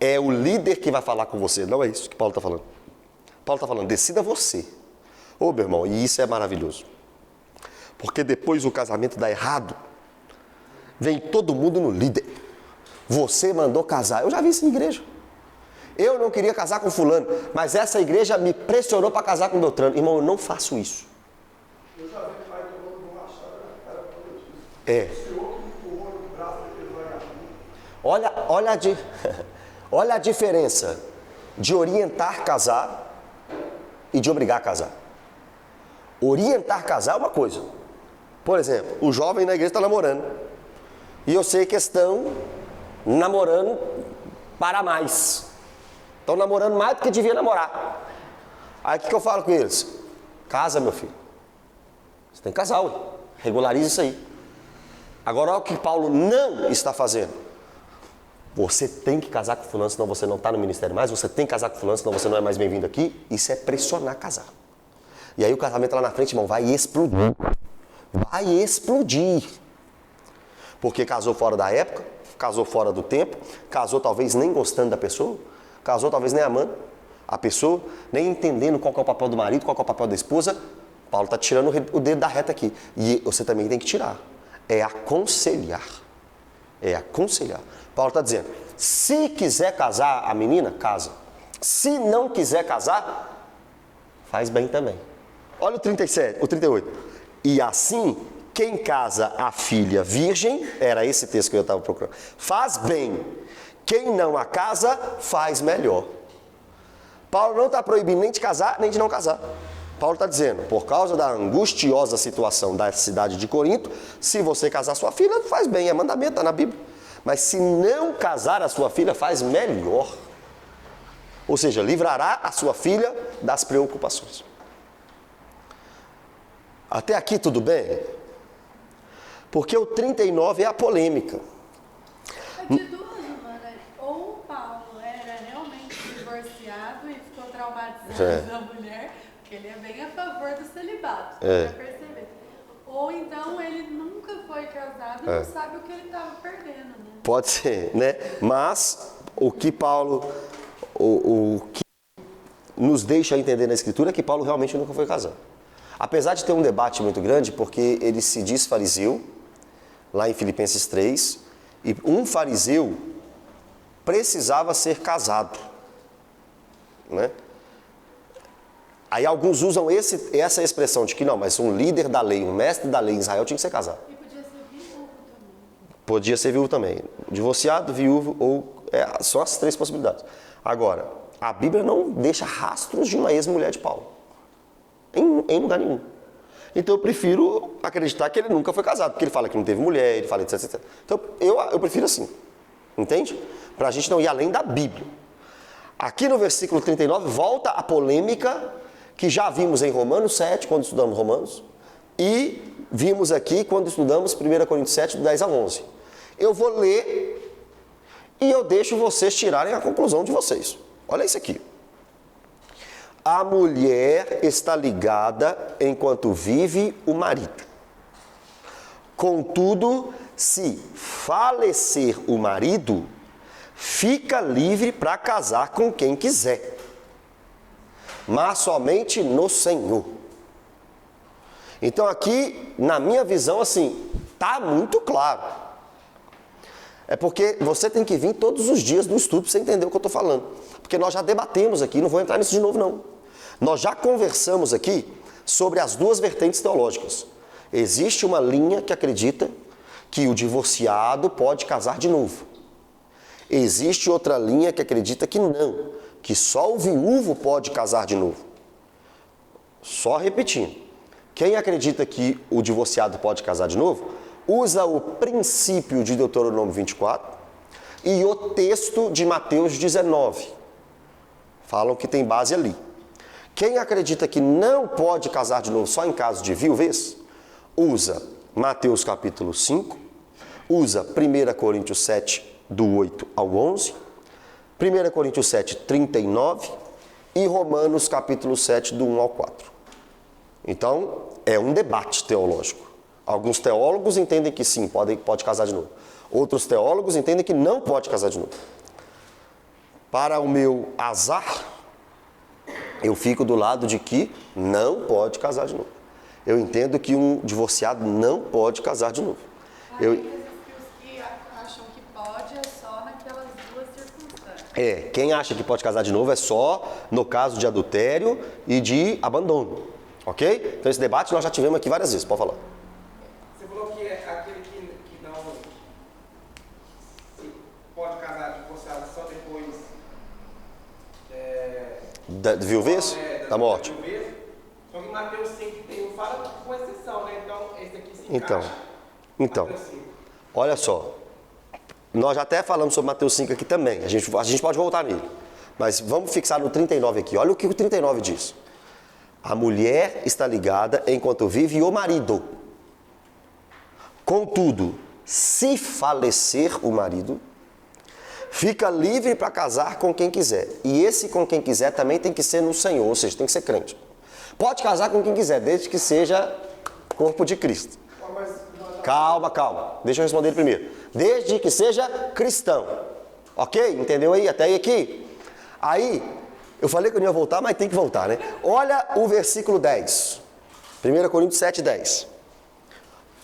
é o líder que vai falar com você. Não é isso que Paulo está falando. Paulo está falando, decida você. Meu irmão, e isso é maravilhoso. Porque depois o casamento dá errado, vem todo mundo no líder. Você mandou casar. Eu já vi isso em igreja. Eu não queria casar com fulano, mas essa igreja me pressionou para casar com Beltrano. Irmão, eu não faço isso. Eu já vi pai tomando borrachada na cara por causa disso. O senhor que me empurrou no braço daquele vagabundo. Olha a diferença de orientar casar e de obrigar a casar. Orientar casar é uma coisa. Por exemplo, o jovem na igreja está namorando. E eu sei que estão namorando para mais. Estão namorando mais do que devia namorar. Aí o que eu falo com eles? Casa, meu filho. Você tem que casar, ué. Regularize isso aí. Agora, olha o que Paulo não está fazendo. Você tem que casar com fulano, senão você não está no ministério mais. Você tem que casar com fulano, senão você não é mais bem-vindo aqui. Isso é pressionar casar. E aí o casamento lá na frente, irmão, vai explodir. Vai explodir. Porque casou fora da época, casou fora do tempo, casou talvez nem gostando da pessoa, casou talvez nem amando a pessoa, nem entendendo qual que é o papel do marido, qual que é o papel da esposa. Paulo está tirando o dedo da reta aqui. E você também tem que tirar. É aconselhar. É aconselhar. Paulo está dizendo, se quiser casar a menina, casa. Se não quiser casar, faz bem também. Olha o 37, o 38. E assim, quem casa a filha virgem, era esse texto que eu estava procurando, faz bem. Quem não a casa, faz melhor. Paulo não está proibindo nem de casar, nem de não casar. Paulo está dizendo, por causa da angustiosa situação da cidade de Corinto, se você casar sua filha, faz bem, é mandamento, está na Bíblia. Mas se não casar a sua filha, faz melhor. Ou seja, livrará a sua filha das preocupações. Até aqui tudo bem? Porque o 39 é a polêmica. É de duas uma, né? Ou o Paulo era realmente divorciado e ficou traumatizado da mulher, porque ele é bem a favor do celibato, pra perceber. Ou então ele nunca foi casado e não sabe o que ele estava perdendo, né? Pode ser, né? Mas o que Paulo, o nos deixa entender na Escritura que Paulo realmente nunca foi casado. Apesar de ter um debate muito grande, porque ele se diz fariseu, lá em Filipenses 3, e um fariseu precisava ser casado, né? Aí alguns usam essa expressão de que não, mas um líder da lei, um mestre da lei em Israel tinha que ser casado. E podia ser viúvo também. Podia ser viúvo também. Divorciado, viúvo ou... são as 3 possibilidades. Agora, a Bíblia não deixa rastros de uma ex-mulher de Paulo. Em lugar nenhum. Então eu prefiro acreditar que ele nunca foi casado, porque ele fala que não teve mulher, ele fala etc, etc. Então eu prefiro assim. Entende? Para a gente não ir além da Bíblia. Aqui no versículo 39 volta a polêmica que já vimos em Romanos 7, quando estudamos Romanos, e vimos aqui quando estudamos 1 Coríntios 7, do 10 a 11. Eu vou ler e eu deixo vocês tirarem a conclusão de vocês. Olha isso aqui. A mulher está ligada enquanto vive o marido. Contudo, se falecer o marido, fica livre para casar com quem quiser, mas somente no Senhor. Então aqui, na minha visão, assim, tá muito claro. É porque você tem que vir todos os dias no estudo para você entender o que eu estou falando. Porque nós já debatemos aqui, não vou entrar nisso de novo não. Nós já conversamos aqui sobre as 2 vertentes teológicas. Existe uma linha que acredita que o divorciado pode casar de novo. Existe outra linha que acredita que não, que só o viúvo pode casar de novo. Só repetindo. Quem acredita que o divorciado pode casar de novo, usa o princípio de Deuteronômio 24 e o texto de Mateus 19. Falam que tem base ali. Quem acredita que não pode casar de novo só em caso de viuvez, usa Mateus capítulo 5, usa 1 Coríntios 7, do 8 ao 11, 1 Coríntios 7, 39 e Romanos capítulo 7, do 1 ao 4. Então, é um debate teológico. Alguns teólogos entendem que sim, pode casar de novo. Outros teólogos entendem que não pode casar de novo. Para o meu azar, eu fico do lado de que não pode casar de novo. Eu entendo que um divorciado não pode casar de novo. Os que acham que pode é só naquelas 2 circunstâncias. Quem acha que pode casar de novo é só no caso de adultério e de abandono. Ok? Então esse debate nós já tivemos aqui várias vezes, pode falar. Você falou que é aquele que não pode casar divorciado só depois Da viuvez? Da morte. Só que em Mateus 5 tem fala com exceção, né? Então esse aqui se Então, Mateus 5. olha só. Nós já até falamos sobre Mateus 5 aqui também. A gente pode voltar nele. Mas vamos fixar no 39 aqui. Olha o que o 39 diz. A mulher está ligada enquanto vive o marido. Contudo, se falecer o marido, fica livre para casar com quem quiser. E esse com quem quiser também tem que ser no Senhor, ou seja, tem que ser crente. Pode casar com quem quiser, desde que seja corpo de Cristo. Calma. Deixa eu responder ele primeiro. Desde que seja cristão. Ok? Entendeu aí? Até aí aqui? Aí, eu falei que eu não ia voltar, mas tem que voltar, né? Olha o versículo 10. 1 Coríntios 7, 10.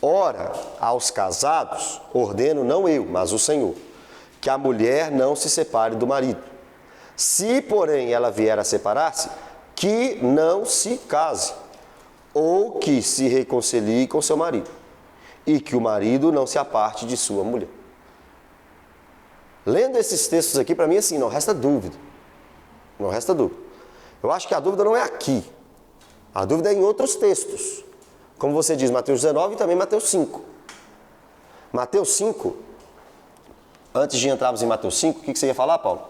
Ora, aos casados, ordeno não eu, mas o Senhor, que a mulher não se separe do marido. Se, porém, ela vier a separar-se, que não se case, ou que se reconcilie com seu marido, e que o marido não se aparte de sua mulher. Lendo esses textos aqui, para mim, assim, não resta dúvida. Não resta dúvida. Eu acho que a dúvida não é aqui. A dúvida é em outros textos. Como você diz, Mateus 19 e também Mateus 5. Mateus 5, antes de entrarmos em Mateus 5, o que você ia falar, Paulo?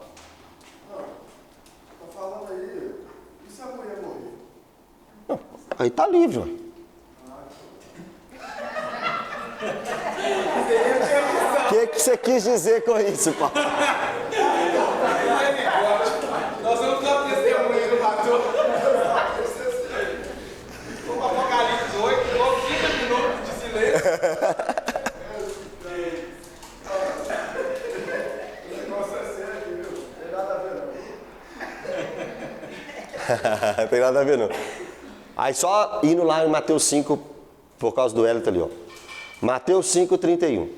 Está falando aí, e se a mulher morrer? Não, aí tá livre, ué. O que você quis dizer com isso, Paulo? Nós vamos dar um testemunho do pastor. O Apocalipse 8, logo 30 minutos de silêncio. O negócio é sério aqui, viu? Não tem nada a ver, não. Não tem nada a ver, não. Aí só indo lá em Mateus 5, por causa do Hélito ali, ó. Mateus 5, 31.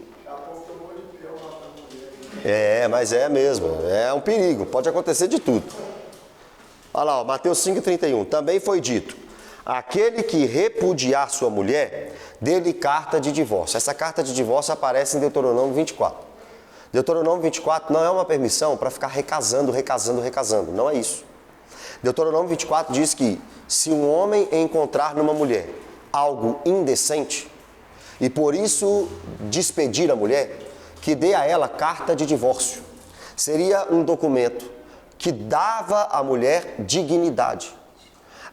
Mas é mesmo. É um perigo. Pode acontecer de tudo. Olha lá, ó, Mateus 5, 31. Também foi dito: aquele que repudiar sua mulher, dê-lhe carta de divórcio. Essa carta de divórcio aparece em Deuteronômio 24. Deuteronômio 24 não é uma permissão para ficar recasando. Não é isso. Deuteronômio 24 diz que se um homem encontrar numa mulher algo indecente e por isso despedir a mulher, que dê a ela carta de divórcio. Seria um documento que dava à mulher dignidade.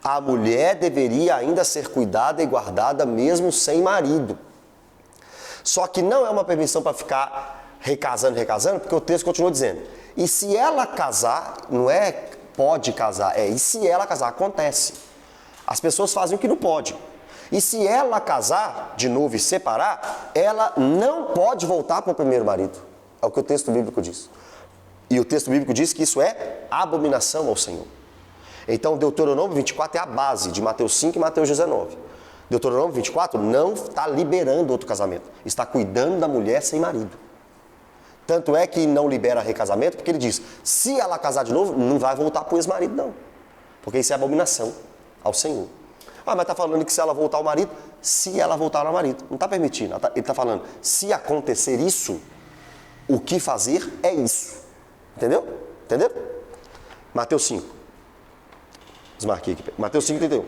A mulher deveria ainda ser cuidada e guardada mesmo sem marido. Só que não é uma permissão para ficar recasando, porque o texto continua dizendo: e se ela casar, não é pode casar, e se ela casar, acontece. As pessoas fazem o que não pode. E se ela casar de novo e separar, ela não pode voltar para o primeiro marido. É o que o texto bíblico diz. E o texto bíblico diz que isso é abominação ao Senhor. Então, Deuteronômio 24 é a base de Mateus 5 e Mateus 19. Deuteronômio 24 não está liberando outro casamento. Está cuidando da mulher sem marido. Tanto é que não libera recasamento, porque ele diz: se ela casar de novo, não vai voltar para o ex-marido, não. Porque isso é abominação ao Senhor. Mas está falando que se ela voltar ao marido, se ela voltar ao marido. Não está permitindo. Ele está falando, se acontecer isso, o que fazer é isso. Entendeu? Mateus 5. Desmarquei aqui. Mateus 5, 31.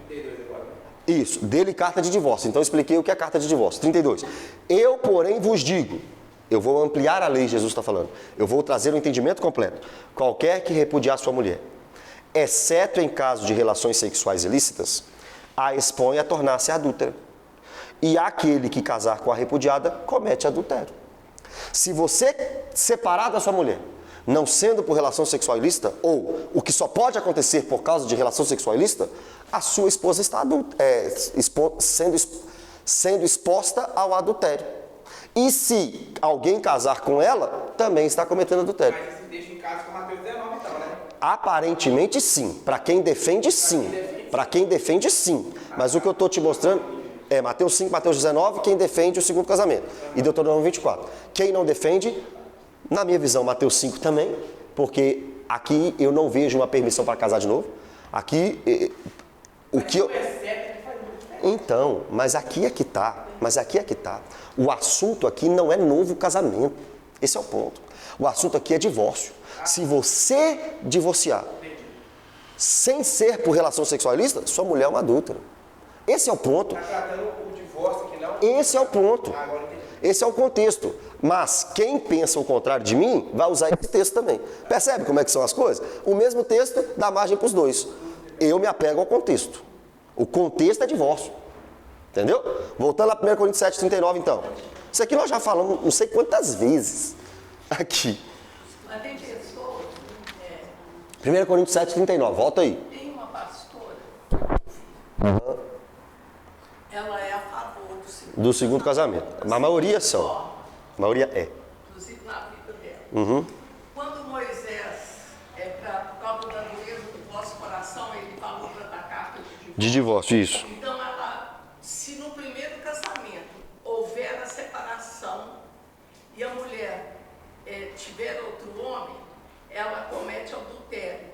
32 agora. Isso, dele carta de divórcio. Então eu expliquei o que é carta de divórcio. 32. Eu, porém, vos digo, eu vou ampliar a lei, Jesus está falando. Eu vou trazer o entendimento completo. Qualquer que repudiar sua mulher, exceto em caso de relações sexuais ilícitas, a expõe a tornar-se adúltera. E aquele que casar com a repudiada, comete adultério. Se você separar da sua mulher, não sendo por relação sexual ilícita, ou o que só pode acontecer por causa de relação sexual ilícita, a sua esposa está sendo exposta ao adultério. E se alguém casar com ela, também está cometendo adultério. Mas isso deixa em casa com Mateus 19 então, né? Aparentemente sim. Para quem defende, sim. Para quem defende, sim. Mas o que eu estou te mostrando é Mateus 5, Mateus 19, quem defende o segundo casamento. E Deuteronômio 24. Quem não defende, na minha visão, Mateus 5 também, porque aqui eu não vejo uma permissão para casar de novo. Aqui, o que eu... Então, mas aqui é que está. O assunto aqui não é novo casamento. Esse é o ponto. O assunto aqui é divórcio. Se você divorciar sem ser por relação sexual ilícita, sua mulher é uma adúltera. Esse é o ponto. Está tratando o divórcio aqui não? Esse é o ponto. Esse é o contexto. Mas quem pensa o contrário de mim vai usar esse texto também. Percebe como é que são as coisas? O mesmo texto dá margem para os dois. Eu me apego ao contexto. O contexto é divórcio. Entendeu? Voltando lá para 1 Coríntios 7, 39, então. Isso aqui nós já falamos não sei quantas vezes aqui. Mas tem pessoas, 1 Coríntios 7, 39, volta aí. tem uma pastora, ela é a favor Do segundo casamento. Mas a maioria são. A maioria é. inclusive na vida dela. Quando Moisés, por causa da dureza do vosso coração, ele falou para dar carta de divórcio. De divórcio, isso. Então, se no primeiro casamento houver a separação e a mulher tiver outro homem, ela comete adultério.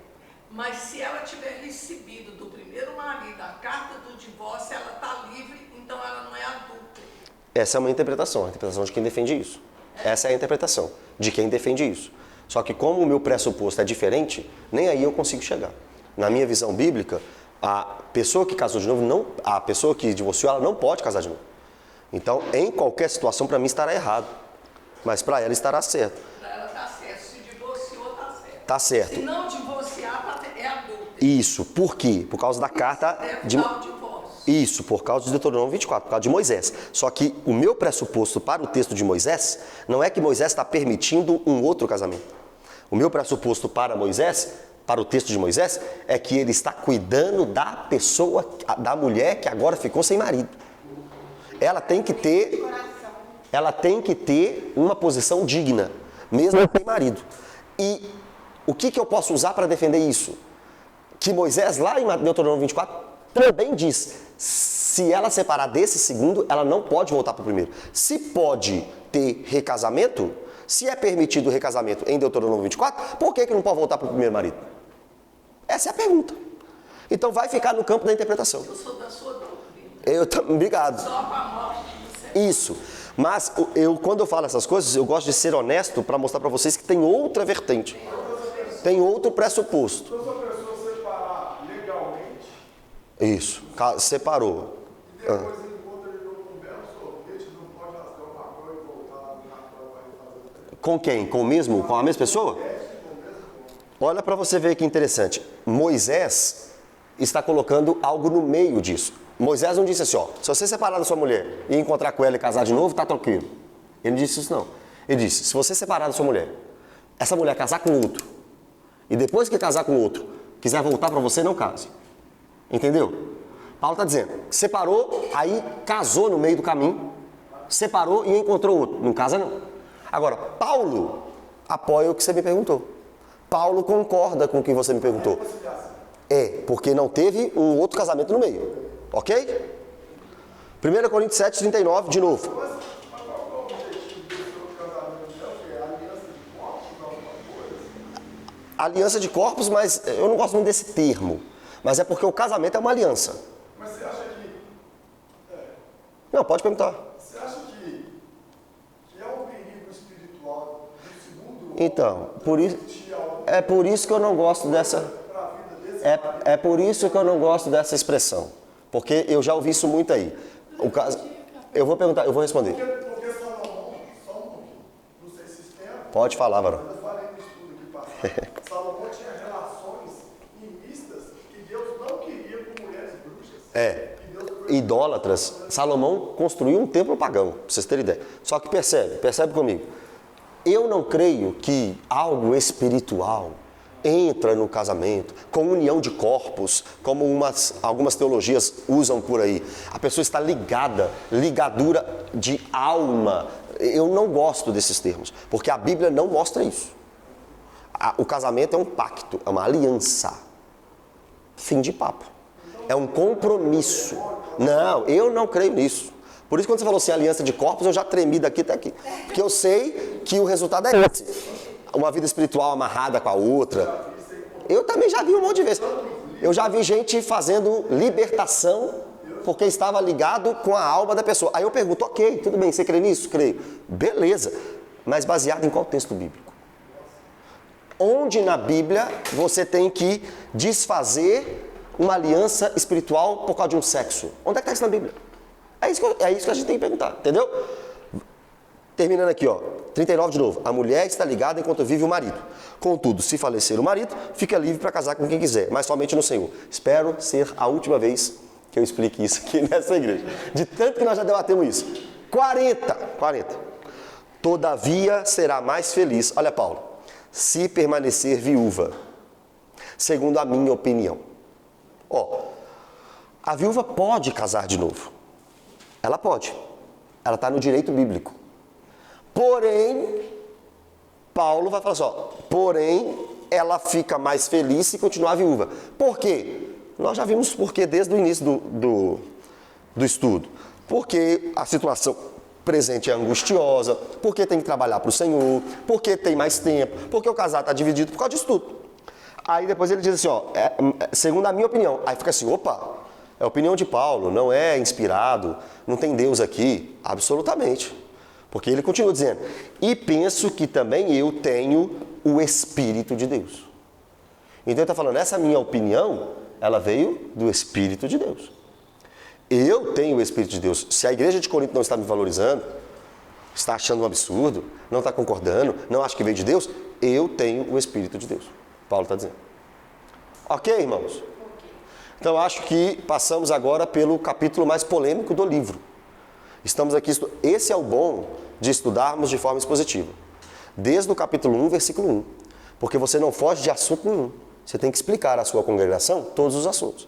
Mas se ela tiver recebido do primeiro marido a carta do divórcio, ela está livre, então ela não é adulta. Essa é uma interpretação, a interpretação de quem defende isso. Essa é a interpretação de quem defende isso. Só que como o meu pressuposto é diferente, nem aí eu consigo chegar. Na minha visão bíblica, a pessoa que casou de novo, a pessoa que divorciou, ela não pode casar de novo. Então, em qualquer situação, para mim estará errado. Mas para ela estará certo. Para ela está certo. Se divorciou, está certo. Tá certo. Se não divorciar, é adulta. Isso. Por quê? Por causa da carta Deve de... dar o divórcio. Isso, por causa de Deuteronômio 24, por causa de Moisés. Só que o meu pressuposto para o texto de Moisés não é que Moisés está permitindo um outro casamento. O meu pressuposto para Moisés, para o texto de Moisés, é que ele está cuidando da pessoa, da mulher que agora ficou sem marido. Ela tem que ter uma posição digna, mesmo sem marido. E o que eu posso usar para defender isso? que Moisés, lá em Deuteronômio 24, também diz, se ela separar desse segundo, ela não pode voltar para o primeiro. Se pode ter recasamento, se é permitido o recasamento em Deuteronômio 24, por que não pode voltar para o primeiro marido? Essa é a pergunta. Então vai ficar no campo da interpretação. Eu sou da sua doutrina. Obrigado. Só com a morte do Senhor. Isso. Mas quando eu falo essas coisas, eu gosto de ser honesto para mostrar para vocês que tem outra vertente. Tem outro pressuposto. Então, se a pessoa separar legalmente, Isso. Separou. e depois encontra ele com um belo sorvete, não pode rasgar o papel e voltar na prova e fazer. Com quem? Com a mesma pessoa? Olha para você ver que interessante. Moisés está colocando algo no meio disso. Moisés não disse assim, ó, se você separar da sua mulher e encontrar com ela e casar de novo, tá tranquilo. Ele não disse isso não. Ele disse, se você separar da sua mulher, essa mulher casar com outro, e depois que casar com outro, quiser voltar para você, não case. Entendeu? Paulo está dizendo, separou, aí casou no meio do caminho, separou e encontrou outro. Não casa não. Agora, Paulo apoia o que você me perguntou. Paulo concorda com o que você me perguntou. Porque não teve um outro casamento no meio. Ok? 1 Coríntios 7, 39, de novo. Mas qual é o objetivo desse outro casamento? É a aliança de corpos, alguma coisa? Aliança de corpos, mas eu não gosto muito desse termo. Mas é porque o casamento é uma aliança. Mas você acha que. Não, pode perguntar. Você acha que é um perigo espiritual do segundo Então, é por isso que eu não gosto dessa. para a vida desse É por isso que eu não gosto dessa expressão. Porque eu já ouvi isso muito aí. O caso, eu vou perguntar, eu vou responder. Porque Salomão, só um pouquinho, não sei se isso tem a ver, Pode falar, varão. mas eu falei no estudo aqui passado. Salomão tinha relações imistas que Deus não queria com mulheres bruxas. Que Deus Idólatras. Salomão construiu um templo pagão, pra vocês terem ideia. Só que percebe comigo. Eu não creio que algo espiritual entra no casamento, com união de corpos, como algumas teologias usam por aí. A pessoa está ligadura de alma. Eu não gosto desses termos, porque a Bíblia não mostra isso. O casamento é um pacto, é uma aliança. Fim de papo. É um compromisso. Não, eu não creio nisso. Por isso, quando você falou assim, aliança de corpos, eu já tremi daqui até aqui. Porque eu sei que o resultado é esse. Uma vida espiritual amarrada com a outra. Eu também já vi um monte de vezes. Eu já vi gente fazendo libertação porque estava ligado com a alma da pessoa. Aí eu pergunto, ok, tudo bem, você crê nisso? Creio. Beleza. Mas baseado em qual texto bíblico? Onde na Bíblia você tem que desfazer uma aliança espiritual por causa de um sexo? Onde é que está isso na Bíblia? É isso que a gente tem que perguntar, entendeu? Terminando aqui, ó, 39 de novo. A mulher está ligada enquanto vive o marido. Contudo, se falecer o marido, fica livre para casar com quem quiser, mas somente no Senhor. Espero ser a última vez que eu explique isso aqui nessa igreja. De tanto que nós já debatemos isso. 40. Todavia será mais feliz, olha Paulo, se permanecer viúva, segundo a minha opinião. Ó, a viúva pode casar de novo. Ela pode. Ela está no direito bíblico. Porém, Paulo vai falar assim, ó, porém, ela fica mais feliz se continuar viúva. Por quê? Nós já vimos por quê desde o início do estudo. Porque a situação presente é angustiosa, porque tem que trabalhar para o Senhor, porque tem mais tempo, porque o casal está dividido por causa disso tudo. Aí depois ele diz assim, ó, segundo a minha opinião. Aí fica assim, opa, é a opinião de Paulo, não é inspirado, não tem Deus aqui. Absolutamente. Porque ele continua dizendo, e penso que também eu tenho o Espírito de Deus. Então ele está falando, essa minha opinião, ela veio do Espírito de Deus. Eu tenho o Espírito de Deus. Se a igreja de Corinto não está me valorizando, está achando um absurdo, não está concordando, não acha que veio de Deus, eu tenho o Espírito de Deus. Paulo está dizendo. Ok, irmãos? Então acho que passamos agora pelo capítulo mais polêmico do livro. Estamos aqui, esse é o bom de estudarmos de forma expositiva. Desde o capítulo 1, versículo 1. Porque você não foge de assunto nenhum. Você tem que explicar à sua congregação todos os assuntos.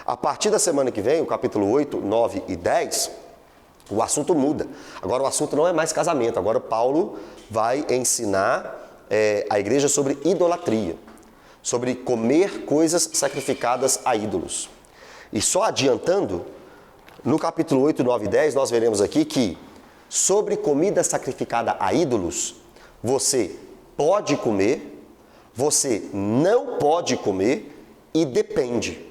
A partir da semana que vem, o capítulo 8, 9 e 10, o assunto muda. Agora o assunto não é mais casamento. Agora Paulo vai ensinar a igreja sobre idolatria. sobre comer coisas sacrificadas a ídolos. E só adiantando, no capítulo 8, 9 e 10, nós veremos aqui que sobre comida sacrificada a ídolos, você pode comer, você não pode comer e depende.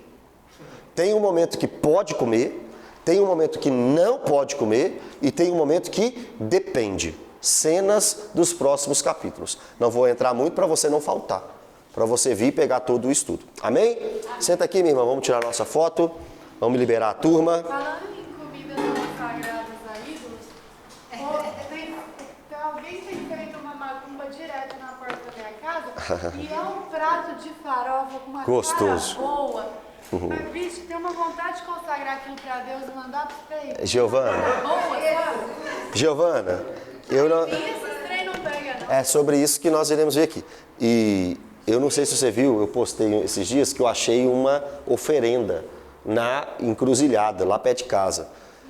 Tem um momento que pode comer, tem um momento que não pode comer e tem um momento que depende. Cenas dos próximos capítulos. Não vou entrar muito para você não faltar, para você vir pegar todo o estudo. Amém? Senta aqui, minha irmã, vamos tirar nossa foto, vamos liberar a turma. Falando em comidas consagradas a ídolos, alguém tem feito uma macumba direto na porta da minha casa e é um prato de farofa com uma gostoso, cara boa. Mas, bicho, tem uma vontade de consagrar aquilo para Deus e mandar para você. Giovana, eu não... E esses trem não pega, não. É sobre isso que nós iremos ver aqui. E eu não sei se você viu, eu postei esses dias que eu achei uma oferenda na encruzilhada, lá perto de casa.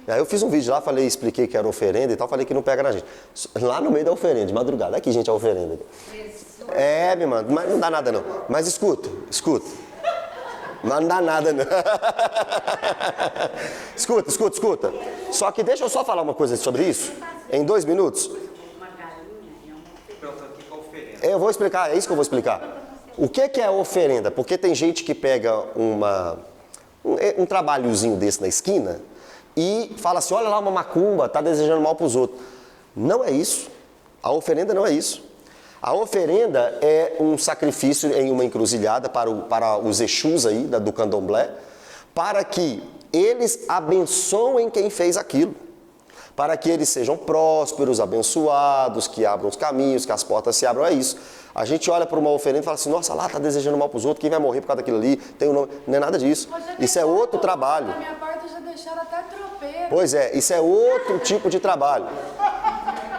Aí eu fiz um vídeo lá, expliquei que era oferenda e tal, falei que não pega na gente. Lá no meio da oferenda, de madrugada. Aqui, gente, a oferenda. É, me manda, mas não dá nada não. Mas escuta. Mas não dá nada não. Escuta. Só que deixa eu só falar uma coisa sobre isso, em 2 minutos. Eu vou explicar, é isso que eu vou explicar. O que é oferenda? Porque tem gente que pega um trabalhozinho desse na esquina e fala assim, olha lá uma macumba, tá desejando mal para os outros. Não é isso. A oferenda não é isso. A oferenda é um sacrifício em uma encruzilhada para os Exus aí, do candomblé, para que eles abençoem quem fez aquilo. Para que eles sejam prósperos, abençoados, que abram os caminhos, que as portas se abram, é isso. A gente olha para uma oferenda e fala assim, nossa, lá está desejando mal para os outros, quem vai morrer por causa daquilo ali, tem um nome. Não é nada disso. Isso é outro trabalho. Na minha porta já deixaram até tropeiro. Pois é, isso é outro tipo de trabalho.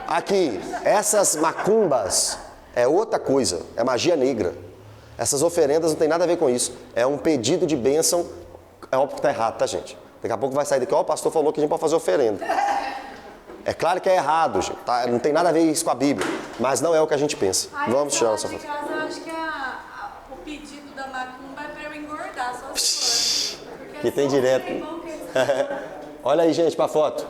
Aqui, essas macumbas é outra coisa, é magia negra. Essas oferendas não tem nada a ver com isso. É um pedido de bênção, é óbvio que está errado, tá, gente? Daqui a pouco vai sair daqui, ó, o pastor falou que a gente pode fazer oferenda. É claro que é errado, gente, tá? Não tem nada a ver isso com a Bíblia, mas não é o que a gente pensa. Vamos tirar nossa foto. Casa, eu acho que o pedido da macumba é para eu engordar, só se for. Que tem direto. Olha aí, gente, para a foto.